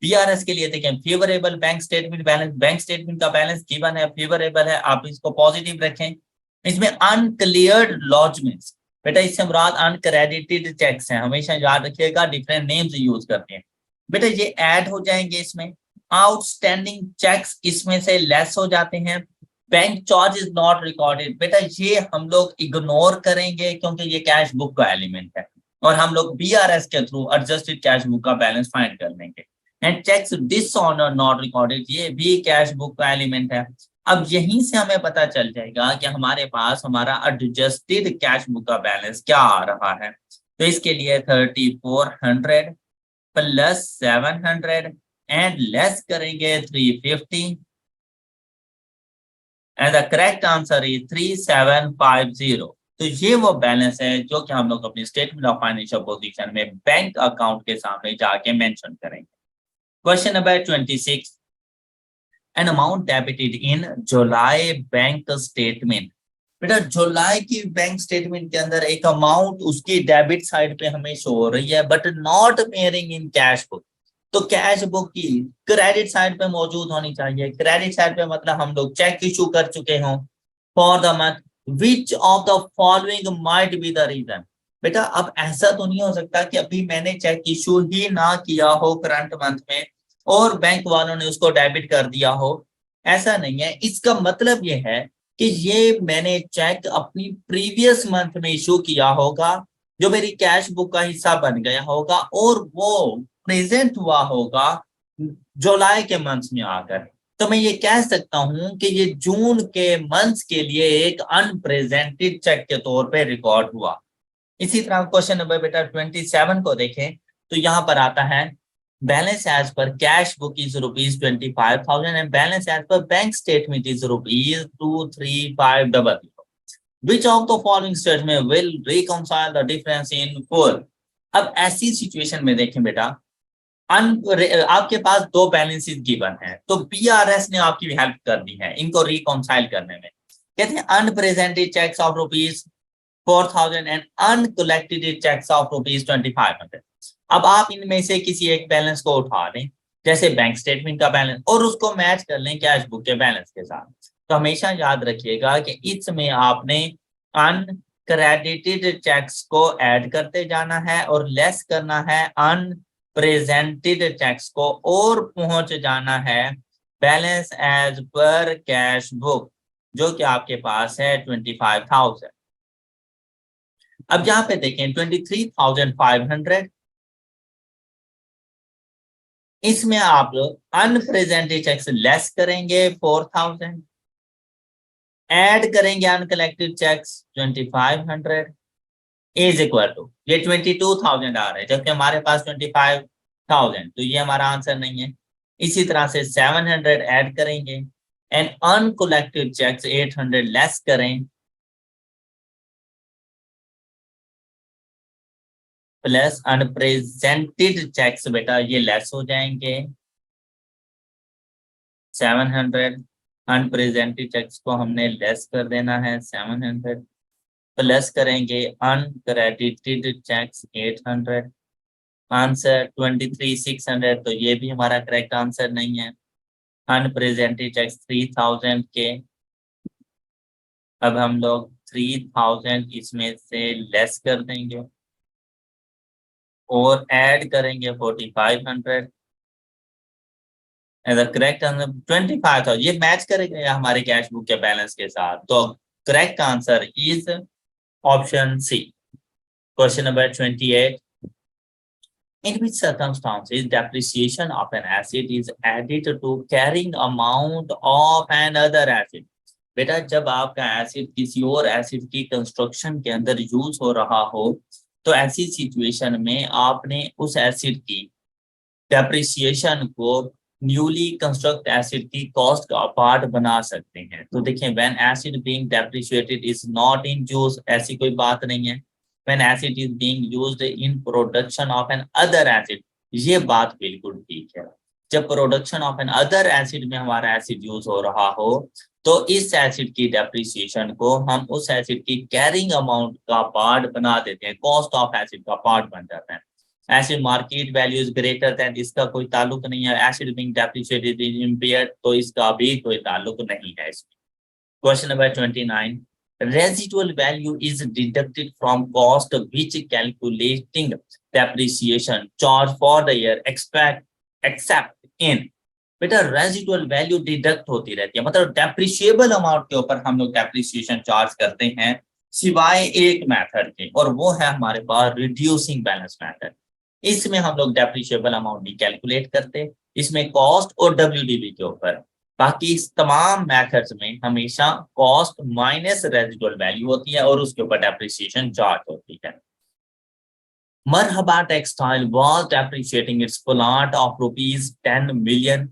A: बीआरएस के लिए देखें favourable bank statement balance, bank statement का बैलेंस गिवन है, फेवरेबल है, आप इसको पॉजिटिव रखें। इसमें अनक्लियर्ड लॉजमेंट्स, बेटा इससे मुराद अनक्रेडिटेड चेक्स हैं, हमेशा याद रखिएगा डिफरेंट नेम्स यूज करते हैं। बेटा ये ऐड हो जाएंगे इसमें। आउटस्टैंडिंग चेक्स इसमें से लेस हो जाते हैं। Bank charge is not recorded, बेटा ये हम लोग इग्नोर करेंगे क्योंकि ये कैश बुक का एलिमेंट है और हम लोग बीआरएस के थ्रू एडजस्टेड कैश बुक का बैलेंस फाइंड कर लेंगे। And cheques dishonour not recorded, ये भी कैश बुक का एलिमेंट है। अब यहीं से हमें पता चल जाएगा कि हमारे पास हमारा एडजस्टेड कैश बुक का बैलेंस क्या आ रहा है। तो इसके लिए 3,400 प्लस 700 एंड लेस करेंगे 350 and the correct answer is 3,750। तो ये वो बैलेंस है जो कि हम लोग अपनी स्टेटमेंट ऑफ फाइनेंशियल पोजीशन में बैंक अकाउंट के सामने जाके मेंशन करेंगे। Question number 26, an amount debited in July bank statement. बेटा जुलाई की बैंक स्टेटमेंट के अंदर एक अमाउंट उसकी डेबिट साइड पे हमें शो हो रही है but not appearing in cash book. तो कैश बुक की क्रेडिट साइड पे मौजूद होनी चाहिए। क्रेडिट साइड पे मतलब हम लोग चेक इशू कर चुके हों for the month, which of the following might be the reason. बेटा अब ऐसा तो नहीं हो सकता कि अभी मैंने चेक इशू ही ना किया हो करंट मंथ में और बैंक वालों ने उसको डेबिट कर दिया हो, ऐसा नहीं है। इसका मतलब ये है कि ये मैंने चेक अपनी प्रीवियस मंथ में इशू किया होगा जो मेरी कैश बुक का हिस्सा बन गया होगा और वो प्रेजेंट हुआ होगा जुलाई के मंथ में आकर। तो मैं ये कह सकता हूं कि ये जून के मंथ के लिए एक अनप्रेजेंटेड चेक के तौर पे रिकॉर्ड हुआ। इसी तरह क्वेश्चन नंबर बेटा 27 को देखें तो यहाँ पर आता है balance as per cash book is ₹25,000 and balance as per bank statement is ₹23,500। Which of the following statement will reconcile the difference in full? अब ऐसी सिचुएशन में देखें बेटा आपके पास दो बैलेंसेस गिवन है तो बीआरएस ने आपकी हेल्प कर दी है इनको रिकॉन्साइल करने में। कहते हैं unpresented cheques of 4,000 and uncollected checks of rupees 2,500. अब आप इनमें से किसी एक बैलेंस को उठा लें, जैसे बैंक स्टेटमेंट का बैलेंस, और उसको मैच कर लें कैश बुक के बैलेंस के साथ। तो हमेशा याद रखिएगा कि इसमें आपने अनक्रेडिटेड चेक्स को ऐड करते जाना है और लेस करना है अनप्रेजेंटेड चेक्स को, और पहुंच जाना है balance as per cash book जो कि आपके पास है 25,000। अब यहाँ पे देखें 23,500, इसमें आप अनप्रेजेंटेड चेक्स लेस करेंगे 4,000, ऐड करेंगे uncollected cheques 2,500 is equal to, ये 22,000 आ रहे हैं जबकि हमारे पास 25,000, तो ये हमारा आंसर नहीं है। इसी तरह से 700 ऐड करेंगे एंड अनकलेक्टेड चेक्स 800 लेस करें, प्लस अनप्रेजेंटेड चेक्स बेटा ये लेस हो जाएंगे 700, अनप्रेजेंटेड चेक्स को हमने लेस कर देना है 700, प्लस करेंगे अनक्रेडिटेड चेक्स 800, आंसर 23,600, तो ये भी हमारा करेक्ट आंसर नहीं है। अनप्रेजेंटेड चेक्स 3,000 के, अब हम लोग 3,000 इसमें से लेस कर देंगे और ऐड करेंगे 4,500 एज अ करेक्ट आंसर 25,000, ये मैच करेगा हमारे कैश बुक के बैलेंस के साथ, तो correct answer is option C. Question number 28, in which circumstances depreciation of an asset is added to carrying amount of another asset? बेटा जब आपका एसिड किसी और एसिड की कंस्ट्रक्शन के अंदर यूज हो रहा हो तो ऐसी सिचुएशन में आपने उस एसिड की डेप्रिसिएशन को न्यूली कंस्ट्रक्ट एसिड की कॉस्ट का पार्ट बना सकते हैं। तो देखिए when asset being depreciated is not in use, ऐसी कोई बात नहीं है। When asset is being used in production of another asset, ये बात बिल्कुल ठीक है। जब production of another asset में हमारा एसिड यूज हो रहा हो तो इस एसिड की डेप्रिसिएशन को हम उस एसिड की कैरिंग अमाउंट का पार्ट बना देते हैं, कॉस्ट ऑफ एसिड का पार्ट बन जाता है। Acid market value is greater than, इसका कोई ताल्लुक नहीं है। Acid being depreciated is impaired, तो इसका भी कोई ताल्लुक नहीं है इसमें। Question number 29, residual value is deducted from cost which calculating depreciation charge for the year except in, बेटा रेजिडुअल वैल्यू डिडक्ट होती रहती है, मतलब डेप्रिशिएबल अमाउंट के ऊपर हम लोग डेप्रिसिएशन चार्ज करते हैं सिवाय एक मेथड के, और वो है हमारे पास रिड्यूसिंग बैलेंस मेथड। इसमें हम लोग डेप्रिशिएबल अमाउंट नहीं कैलकुलेट करते, इसमें कॉस्ट और डब्ल्यूडीवी के ऊपर। बाकी तमाम मेथड्स में हमेशा कॉस्ट माइनस रेजिडुअल वैल्यू होती है और उसके ऊपर डेप्रिसिएशन चार्ज होती है। Marhaba Textile was depreciating its plant of rupees 10 million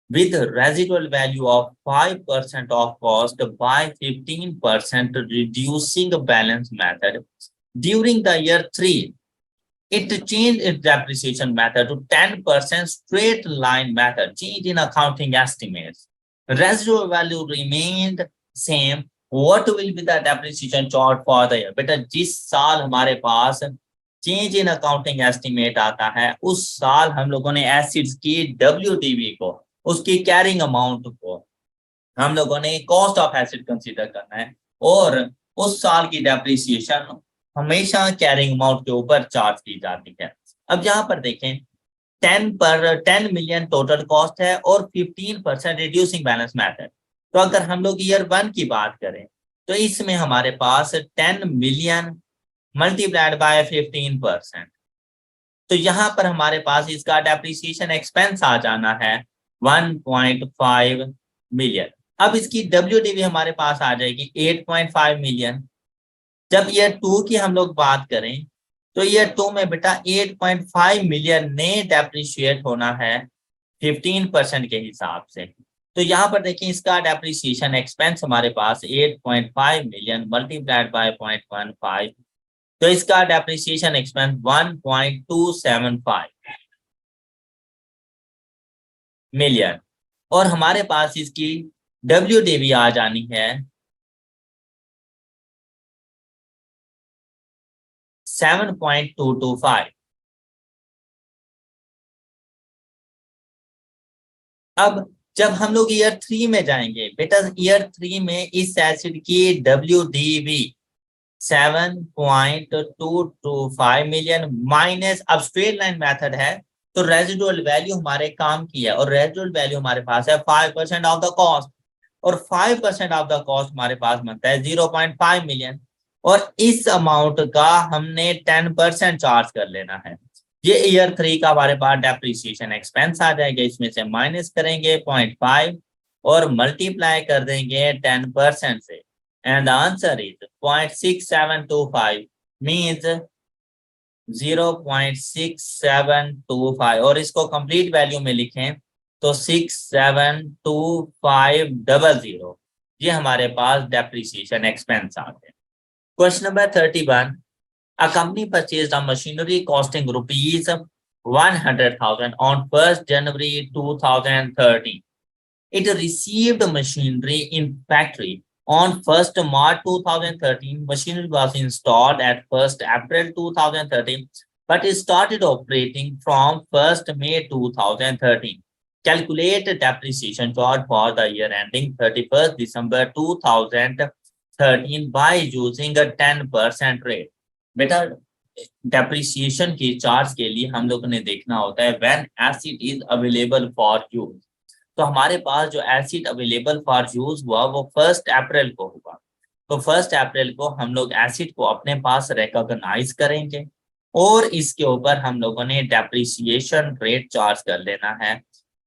A: with residual value of 5% of cost by 15% reducing balance method. During the year 3, it changed its depreciation method to 10% straight line method, change in accounting estimates. Residual value remained same. What will be the depreciation charge for the year? बेटा जिस साल हमारे पास change in accounting estimate आता है उस साल हम लोगों ने एसिड्स की डब्ल्यूडीवी को, उसकी कैरिंग अमाउंट को हम लोगों ने कॉस्ट ऑफ एसिड कंसीडर करना है, और उस साल की डेप्रिसिएशन हमेशा कैरिंग अमाउंट के ऊपर चार्ज की जाती है। अब यहाँ पर देखें 10 मिलियन टोटल कॉस्ट है और 15% रिड्यूसिंग बैलेंस मेथड। तो अगर हम लोग ईयर 1 की बात करें तो इसमें हमारे पास 10 मिलियन मल्टीप्लाइड बाय 15%, तो यहाँ पर हमारे पास इसका डेप्रिसिएशन एक्सपेंस आ जाना है 1.5 मिलियन। अब इसकी डब्ल्यूडीवी हमारे पास आ जाएगी 8.5 मिलियन। जब ईयर 2 की हम लोग बात करें तो ईयर 2 में बेटा 8.5 मिलियन ने डेप्रिशिएट होना है 15% के हिसाब से। तो यहाँ पर देखिए इसका डेप्रिसिएशन एक्सपेंस हमारे पास 8.5 मिलियन मल्टीप्लाइड बाय 0.15, तो इसका डेप्रिसिएशन एक्सपेंस 1.275 मिलियन, और हमारे पास इसकी डब्ल्यूडीवी आ जानी है 7.225। अब जब हम लोग ईयर 3 में जाएंगे बेटा, ईयर 3 में इस एसिड की WDV 7.225 मिलियन माइनस, अब स्ट्रेट लाइन मेथड है तो रेजिडुअल वैल्यू हमारे काम की है, और रेजिडुअल वैल्यू हमारे पास है 5% ऑफ द कॉस्ट, और 5% ऑफ द कॉस्ट हमारे पास बनता है 0.5 मिलियन, और इस अमाउंट का हमने 10% चार्ज कर लेना है। ये ईयर 3 का हमारे पास डेप्रिसिएशन एक्सपेंस आ जाएगा, इसमें से माइनस करेंगे 0.5 और मल्टीप्लाई कर देंगे 10% से, and the answer is 0.6725 means 0.6725, और इसको कंप्लीट वैल्यू में लिखें तो 672500, ये हमारे पास डेप्रिसिएशन एक्सपेंस आ गए। Question number 31, a company purchased a machinery costing rupees 100,000 on 1st January 2013. It received machinery in factory on 1st March 2013. Machinery was installed at 1st April 2013, but it started operating from 1st May 2013. Calculate depreciation charge for the year ending 31st December 2013 by using a 10% rate. बेटा depreciation की charge के लिए हम लोगों ने देखना होता है when asset is available for use. तो हमारे पास जो एसिड अवेलेबल फॉर यूज हुआ वो 1 अप्रैल को हुआ, तो 1 अप्रैल को हम लोग एसिड को अपने पास रिकॉग्नाइज करेंगे और इसके ऊपर हम लोगों ने डेप्रिसिएशन रेट चार्ज कर लेना है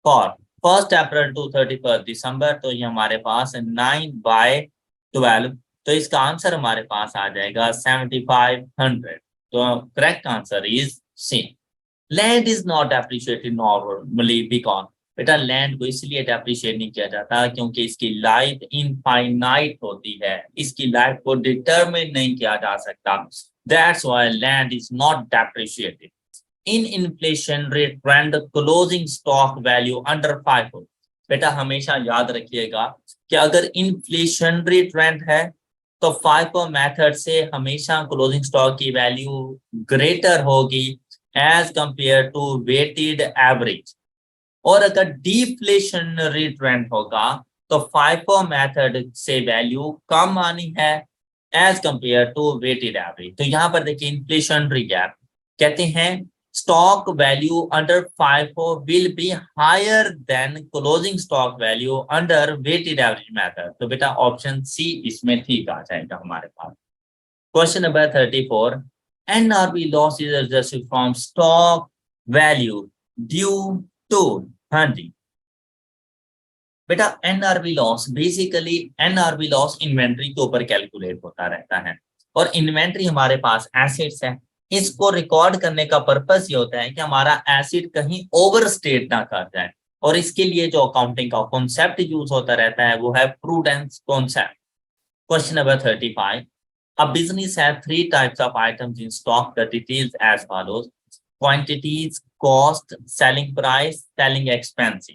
A: फॉर 1 अप्रैल टू 31 दिसंबर। तो ये हमारे पास 9/12, तो इसका आंसर हमारे पास आ जाएगा 7500। तो correct answer is C. Land is not appreciated normally because, बेटा लैंड को इसलिए एप्रिशिएट नहीं किया जाता क्योंकि इसकी लाइफ इनफाइनाइट होती है, इसकी लाइफ को डिटरमिन नहीं किया जा सकता, that's why land is not depreciated. In inflationary trend closing stock value under 5, बेटा हमेशा याद रखिएगा कि अगर इन्फ्लेशनरी ट्रेंड है तो FIFO मेथड से हमेशा क्लोजिंग स्टॉक की वैल्यू ग्रेटर होगी as compare to weighted average, और अगर डिफ्लेशनरी ट्रेंड होगा तो FIFO मेथड से वैल्यू कम आनी है as compare to weighted average. तो यहाँ पर देखिए इन्फ्लेशनरी गैप कहते हैं stock value under FIFO will be higher than closing stock value under weighted average method। तो बेटा ऑप्शन सी इसमें ठीक आ जाएगा हमारे पास। Question number 34, NRV loss is adjusted from stock value due to, हाँ जी बेटा NRV loss, basically NRV loss inventory के ऊपर कैलकुलेट होता रहता है, और इन्वेंट्री हमारे पास एसेट्स है, इसको रिकॉर्ड करने का पर्पस ये होता है कि हमारा एसिड कहीं ओवरस्टेट ना कर जाए, और इसके लिए जो अकाउंटिंग का कॉन्सेप्ट यूज होता रहता है वो है prudence concept. Question number 35, a business has 3 types of items in stock. The details as follows: quantities, cost, selling price, selling expense.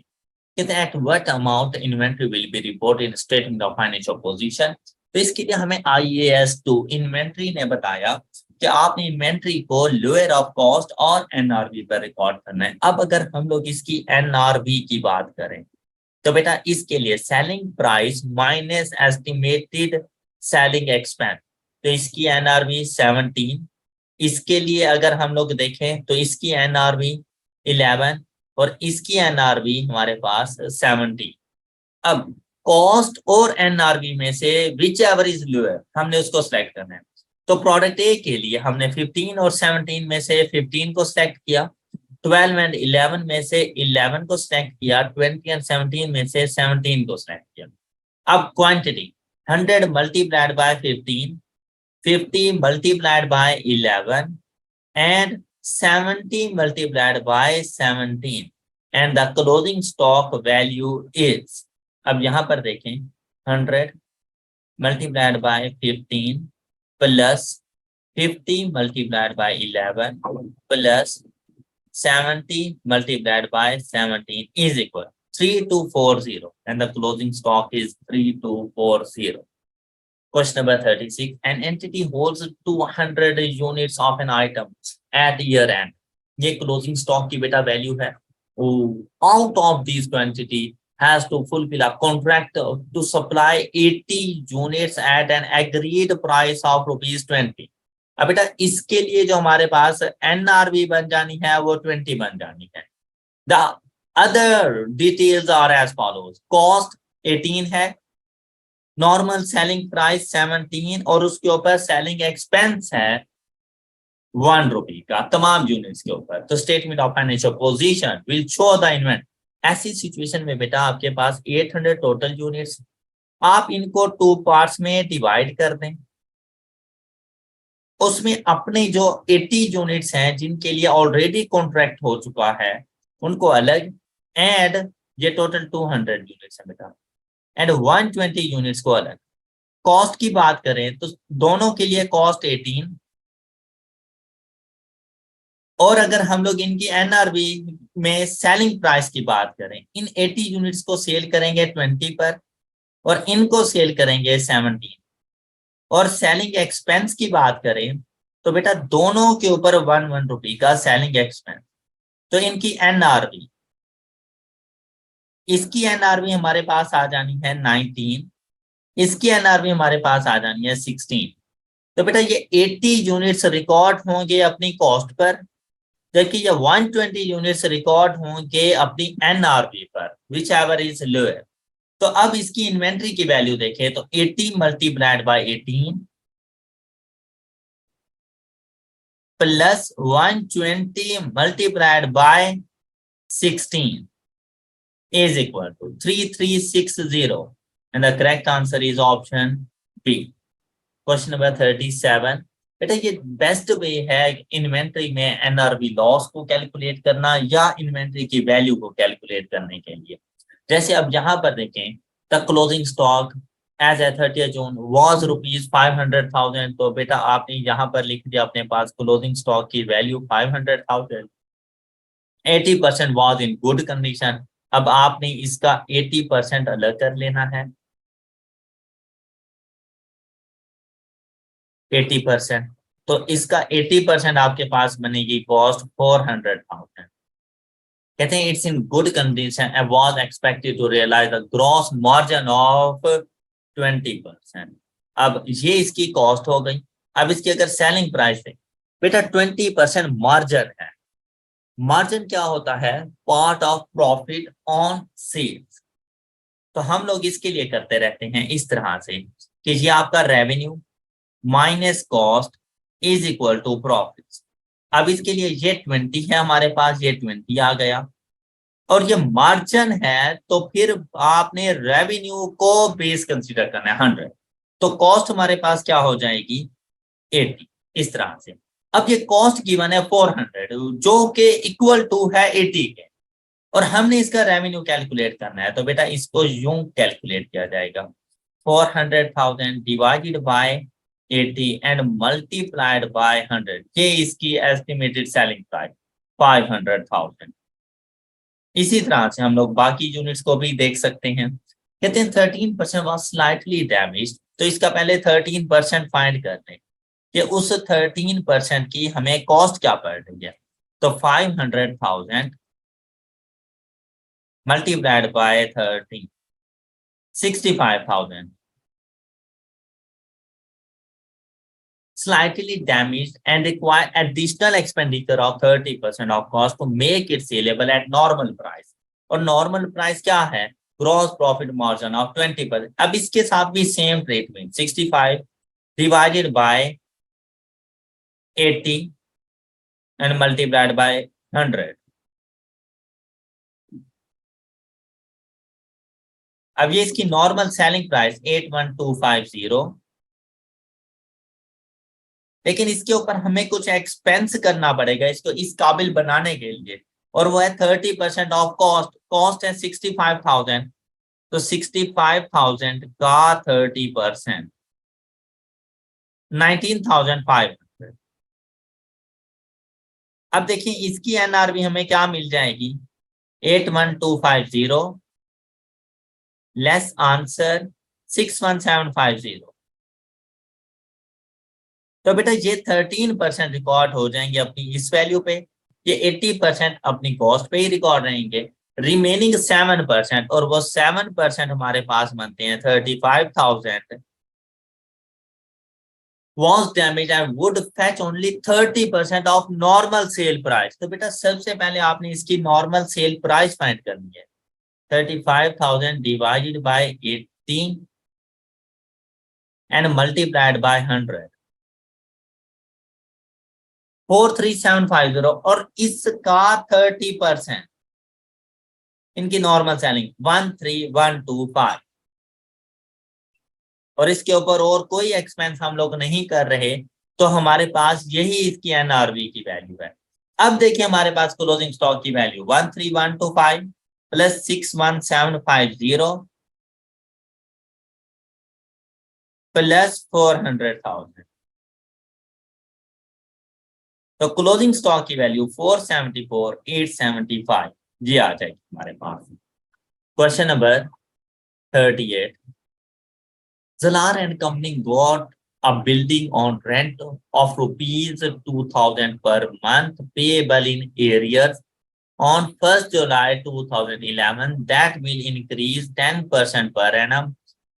A: At what amount inventory will be reported in statement of financial position? तो इसके लिए हमें IAS2 inventory ने बताया कि आपने inventory को lower of cost और NRV पर रिकॉर्ड करना है। अब अगर हम लोग इसकी NRV की बात करें तो बेटा इसके लिए selling price minus estimated selling expense, तो इसकी NRV 17, इसके लिए अगर हम लोग देखें तो इसकी NRV 11 और इसकी NRV हमारे पास 70। अब कॉस्ट और NRV में से विच एवर इज लोअर हमने उसको सिलेक्ट करना है। तो प्रोडक्ट ए के लिए हमने 15 और 17 में से 15 को सिलेक्ट किया, 12 एंड 11 में से 11 को सिलेक्ट किया, 20 एंड 17 में से 17 को सिलेक्ट किया। अब quantity 100 multiplied by 15, 50 multiplied by 11 and 70 multiplied by 17 and the closing stock value is, अब यहां पर देखें 100 multiplied by 15 plus 50 multiplied by 11 plus 70 multiplied by 17 is equal 3240 and the closing stock is 3240। Question number 36. An entity holds 200 units of an item at year end. ये closing stock की बेटा value है. Out of these quantity has to fulfill a contract to supply 80 units at an agreed price of ₹20. अब बेटा इसके लिए जो हमारे पास NRV बन जानी है वो 20 बन जानी है. The other details are as follows. Cost 18 है, नॉर्मल सेलिंग प्राइस 17 और उसके ऊपर सेलिंग एक्सपेंस है ₹1 का तमाम यूनिट्स के ऊपर. तो statement of financial position will show the invent. ऐसी सिचुएशन में बेटा आपके पास 800 टोटल यूनिट्स, आप इनको 2 पार्ट्स में डिवाइड कर दें. उसमें अपने जो 80 यूनिट्स हैं जिनके लिए ऑलरेडी कॉन्ट्रैक्ट हो चुका है उनको अलग, एंड ये टोटल 200 यूनिट्स है बेटा, एंड 120 यूनिट्स को अलग. कॉस्ट की बात करें तो दोनों के लिए कॉस्ट 18, और अगर हम लोग इनकी एनआरवी में सेलिंग प्राइस की बात करें, इन 80 यूनिट्स को सेल करेंगे 20 पर और इनको सेल करेंगे 17. और सेलिंग एक्सपेंस की बात करें तो बेटा दोनों के ऊपर ₹1 का सेलिंग एक्सपेंस. तो इनकी एनआरवी, इसकी एनआरवी हमारे पास आ जानी है 19, इसकी एनआरवी हमारे पास आ जानी है 16. तो बेटा ये 80 यूनिट्स रिकॉर्ड होंगे अपनी कॉस्ट पर, जबकि ये 120 यूनिट्स रिकॉर्ड होंगे अपनी एनआरवी पर, विच एवर इज लोअर. तो अब इसकी इन्वेंट्री की वैल्यू देखें तो 80 multiplied by 18 plus 120 multiplied by 16 is equal to 3360, and the correct answer is option B. Question number 37. बेटा ये बेस्ट वे है इन्वेंट्री में एनआरवी लॉस को कैलकुलेट करना या इन्वेंट्री की वैल्यू को कैलकुलेट करने के लिए. जैसे अब यहाँ पर देखें, the closing stock as at 30 June was ₹500,000. तो बेटा आपने यहाँ पर लिख दिया अपने पास क्लोजिंग स्टॉक की value 500,000. 80% was in good condition. अब आपने इसका 80% अलग कर लेना है. 80%, तो इसका 80% आपके पास बनेगी कॉस्ट 400,000. कहते हैं it's in good condition and was expected to realise the gross margin of 20%. अब ये इसकी कॉस्ट हो गई. अब इसकी अगर सेलिंग प्राइस है बेटा 20% मार्जिन है. मार्जिन क्या होता है? Part of profit on sales. तो हम लोग इसके लिए करते रहते हैं इस तरह से कि ये आपका revenue minus cost is equal to profit. अब इसके लिए ये 20 है हमारे पास, ये 20 आ गया और ये मार्जिन है, तो फिर आपने रेवेन्यू को बेस कंसीडर करना है 100. तो कॉस्ट हमारे पास क्या हो जाएगी? 80. इस तरह से अब ये कॉस्ट गिवन है 400 जो कि इक्वल टू है 80 के, और हमने इसका रेवेन्यू कैलकुलेट करना है. तो बेटा इसको यूं कैलकुलेट किया जाएगा 400,000 divided by 80 and multiplied by 100. ये इसकी एस्टिमेटेड सेलिंग प्राइस 500,000. इसी तरह से हम लोग बाकी यूनिट्स को भी देख सकते हैं. कहते हैं 13% वाज स्लाइटली डैमेज्ड. तो इसका पहले 13% फाइंड कर लें कि उस 13% की हमें कॉस्ट क्या पड़ रही है. तो 500,000 multiplied by 13, 65,000. Slightly damaged and require additional expenditure of 30% of cost to make it saleable at normal price. और normal price क्या है? Gross profit margin of 20%. अब इसके साथ भी same treatment 65 divided by 80 and multiplied by 100. अब ये इसकी नॉर्मल सेलिंग प्राइस 81250, लेकिन इसके ऊपर हमें कुछ एक्सपेंस करना पड़ेगा इसको इस काबिल बनाने के लिए, और वो है 30% ऑफ कॉस्ट. कॉस्ट है 65,000, तो 65,000 का 30% 19,500. अब देखिए इसकी एनआरवी हमें क्या मिल जाएगी? 81250 लेस आंसर 61750. तो बेटा ये 13% रिकॉर्ड हो जाएंगे अपनी इस वैल्यू पे, ये 80% अपनी कॉस्ट पे ही रिकॉर्ड रहेंगे। रिमेनिंग 7%, और वो 7% हमारे पास बनते हैं 35,000 was damaged and would fetch only 30% of normal sale price। तो बेटा सबसे पहले आपने इसकी नॉर्मल सेल प्राइस फाइंड करनी है। 35,000 divided by 80 and multiplied by 100, 43750, और इसका 30% इनकी नॉर्मल सेलिंग 13,125, और इसके ऊपर और कोई एक्सपेंस हम लोग नहीं कर रहे, तो हमारे पास यही इसकी एनआरवी की वैल्यू है। अब देखिए हमारे पास क्लोजिंग स्टॉक की वैल्यू 13,125 प्लस 61,750 प्लस 400,000, तो क्लोजिंग स्टॉक की वैल्यू 474,875 जी आ जाएगी हमारे पास। Question number 38, Zalar and Company got a building on rent of rupees 2,000 per month payable in arrears on 1st July 2011 that will increase 10% per annum.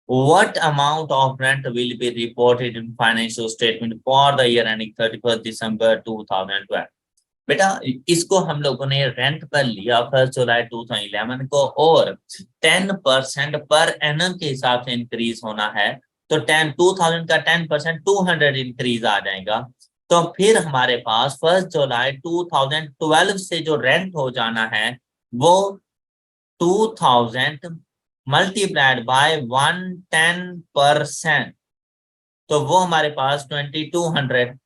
A: What amount of rent will be reported in financial statement for the year ending 31st December 2012? बेटा इसको हम लोगों ने rent पर लिया 1 जुलाई 2011 को, और 10% per annum के हिसाब से इंक्रीज होना है, तो 2000 का 10% 200 इंक्रीज आ जाएगा। तो फिर हमारे पास 1 जुलाई 2012 से जो रेंट हो जाना है वो 2000 मल्टीप्लाइड बाय 110%, तो वो हमारे पास 2200।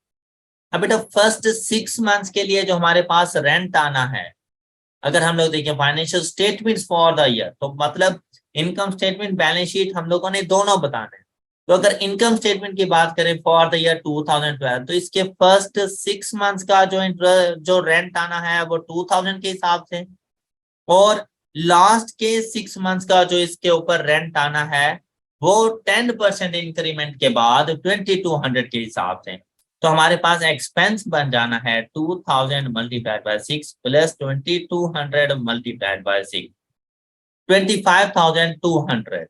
A: अब बेटा फर्स्ट 6 मंथ्स के लिए जो हमारे पास रेंट आना है, अगर हम लोग देखें financial statements for the year, तो मतलब इनकम स्टेटमेंट बैलेंस शीट हम लोगों ने दोनों बताने हैं। तो अगर इनकम स्टेटमेंट की बात करें फॉर द ईयर 2012, तो इसके फर्स्ट 6 मंथ्स का जो रेंट आना है वो 2000 के हिसाब से, और लास्ट के 6 मंथ्स का जो इसके ऊपर रेंट आना है वो 10% इंक्रीमेंट के बाद 2200 के हिसाब से। तो हमारे पास एक्सपेंस बन जाना है 2000 multiplied by 6 plus 2200 multiplied by 6, 25,200।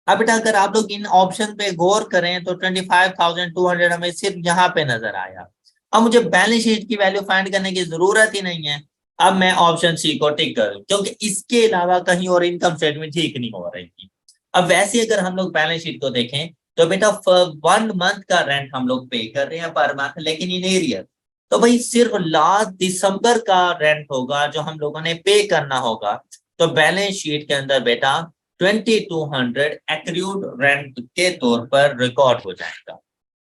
A: अब बेटा अगर आप लोग इन ऑप्शन पे गौर करें तो 25,200 हमें सिर्फ यहाँ पे नजर आया। अब मुझे बैलेंस शीट की वैल्यू फाइंड करने की जरूरत ही नहीं है। अब मैं ऑप्शन सी को टिक करूं, क्योंकि इसके अलावा कहीं और इनकम स्टेटमेंट ठीक नहीं हो रही थी। अब वैसे अगर हम लोग बैलेंस शीट को देखें तो बेटा 1 मंथ का रेंट हम लोग पे कर रहे हैं पर मंथ, लेकिन इन एरियर, तो भाई सिर्फ लास्ट दिसंबर का रेंट होगा जो हम लोगों ने पे करना होगा। तो बैलेंस शीट के अंदर बेटा 2200 एक्रूड रेंट के तौर पर रिकॉर्ड हो जाएगा।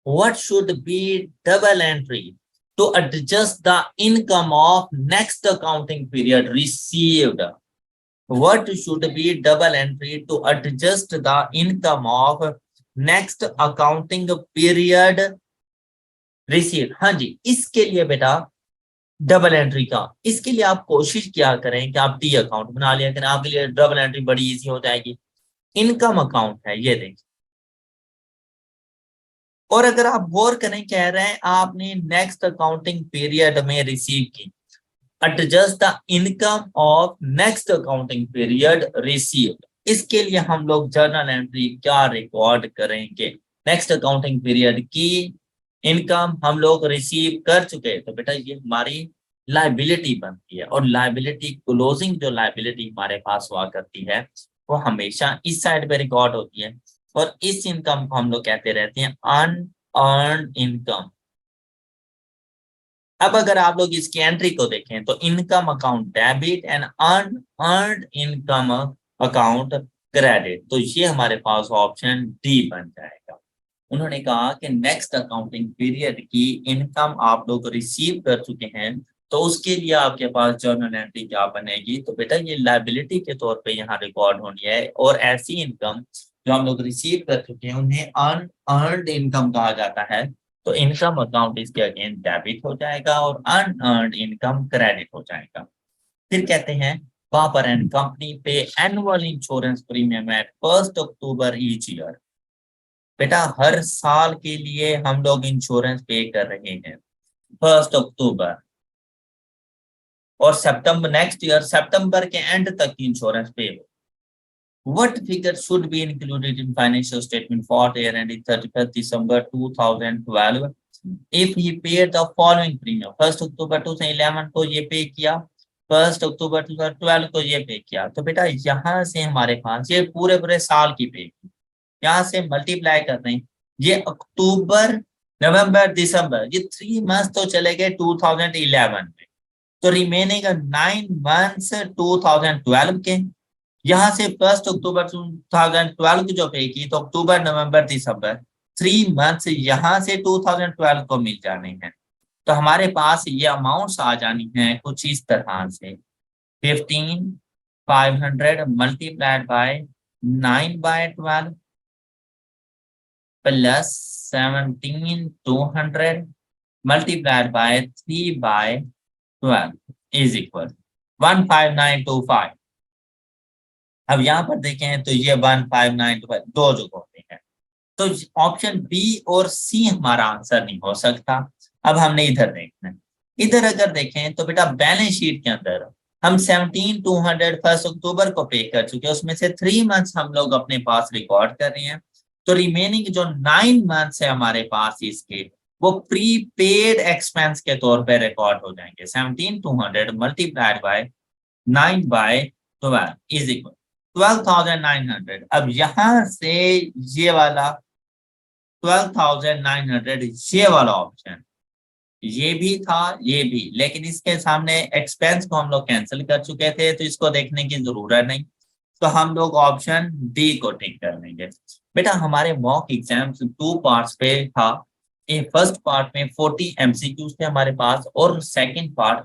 A: What should be double entry to adjust the income of next accounting period received? What should be double entry to adjust the income of next accounting period received? हाँ जी, इसके लिए बेटा double entry का, इसके लिए आप कोशिश किया करें कि आप टी अकाउंट बना लिया करें, आपके लिए डबल एंट्री बड़ी इजी हो जाएगी। इनकम अकाउंट है ये देखिए, और अगर आप गौर करें कह रहे हैं आपने नेक्स्ट अकाउंटिंग पीरियड में रिसीव की, adjust the income of next accounting period received. इसके लिए हम लोग जर्नल एंट्री क्या रिकॉर्ड करेंगे? नेक्स्ट अकाउंटिंग पीरियड की इनकम हम लोग रिसीव कर चुके, तो बेटा ये हमारी लायबिलिटी बनती है, और लायबिलिटी क्लोजिंग जो लायबिलिटी हमारे पास हुआ करती है वो हमेशा इस साइड पे रिकॉर्ड होती है, और इस इनकम को हम लोग कहते रहते हैं अनअर्न्ड इनकम। अब अगर आप लोग इसकी एंट्री को देखें तो income account debit and unearned income account credit, तो ये हमारे पास ऑप्शन डी बन जाएगा। उन्होंने कहा कि नेक्स्ट अकाउंटिंग पीरियड की इनकम आप लोग रिसीव कर चुके हैं, तो उसके लिए आपके पास जर्नल एंट्री क्या बनेगी? तो बेटा ये लायबिलिटी के तौर पे यहाँ रिकॉर्ड होनी है, और ऐसी इनकम जो हम लोग रिसीव कर चुके हैं उन्हें अनअर्न्ड इनकम कहा जाता है। तो इनकम अकाउंट इसके अगेंस्ट डेबिट हो जाएगा और अनअर्न्ड इनकम क्रेडिट हो जाएगा। फिर कहते हैं Cooper and Company पे एनुअल इंश्योरेंस प्रीमियम एट 1 अक्टूबर ईच ईयर। बेटा हर साल के लिए हम लोग इंश्योरेंस पे कर रहे हैं 1 अक्टूबर और सितंबर, नेक्स्ट ईयर सितंबर के एंड तक इंश्योरेंस पे हो। What figure should be included in financial statement for the year ending 31st December 2012 if he paid the following premium? 1 अक्टूबर 2011 को ये पे किया, 1 अक्टूबर 2012 को ये पे किया। तो बेटा यहाँ से हमारे पास ये पूरे पूरे साल की पे, यहाँ से मल्टीप्लाई कर रहे हैं। ये अक्टूबर, नवंबर, दिसंबर, ये 3 मंथ तो चले गए 2011 में, तो रिमेनिंग 9 मंथ्स 2012 के। यहाँ से 1 अक्टूबर 2012 की जो पे की, तो अक्टूबर, नवंबर, दिसंबर 3 मंथ्स यहाँ से 2012 को मिल जाने हैं। तो हमारे पास ये अमाउंट्स आ जानी है कुछ इस तरह से 15,500 multiplied by 9/12 plus 17,200 multiplied by 3/12 is equal 15925। अब यहाँ पर देखें तो ये 15925 दो जगह पे है, तो ऑप्शन बी और सी हमारा आंसर नहीं हो सकता। अब हमने इधर देखना है, इधर अगर देखें तो बेटा बैलेंस शीट के अंदर हम 17,200 1 अक्टूबर को पे कर चुके हैं, उसमें से 3 मंथ्स हम लोग अपने पास रिकॉर्ड कर रहे हैं। तो रिमेनिंग जो 9 मंथ्स है हमारे पास इसके, वो प्रीपेड एक्सपेंस के तौर पे रिकॉर्ड हो जाएंगे। 17,200 मल्टीप्लाइड बाय 9/12 इज इक्वल 12,900। अब यहां से ये वाला 12,900 ये वाला ऑप्शन, ये भी था ये भी, लेकिन इसके सामने एक्सपेंस को हम लोग कैंसिल कर चुके थे, तो इसको देखने की जरूरत नहीं। तो हम लोग ऑप्शन डी को टिक कर लेंगे। बेटा हमारे मॉक एग्जाम्स 2 पार्ट्स पे था। फर्स्ट पार्ट में 40 एमसीक्यूज थे हमारे पास, और सेकंड पार्ट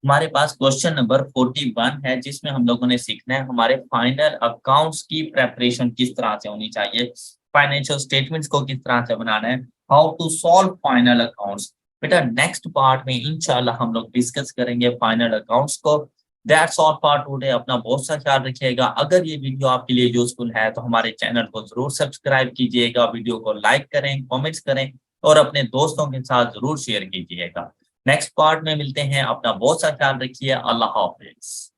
A: हमारे पास क्वेश्चन नंबर 41 है, जिसमें हम लोगों ने सीखना है हमारे फाइनल अकाउंट्स की प्रेपरेशन किस तरह से होनी चाहिए, फाइनेंशियल स्टेटमेंट्स को किस तरह से बनाना है, how to solve final accounts. बेटा नेक्स्ट पार्ट में इंशाल्लाह हम लोग डिस्कस करेंगे फाइनल अकाउंट्स को। That's all for today. अपना बहुत सा ख्याल रखिएगा। अगर ये वीडियो आपके लिए यूजफुल है तो हमारे चैनल को जरूर सब्सक्राइब कीजिएगा, वीडियो को लाइक करें, कमेंट्स करें और अपने दोस्तों के साथ जरूर शेयर कीजिएगा। नेक्स्ट पार्ट में मिलते हैं। अपना बहुत सा ख्याल रखिए। अल्लाह हाफिज।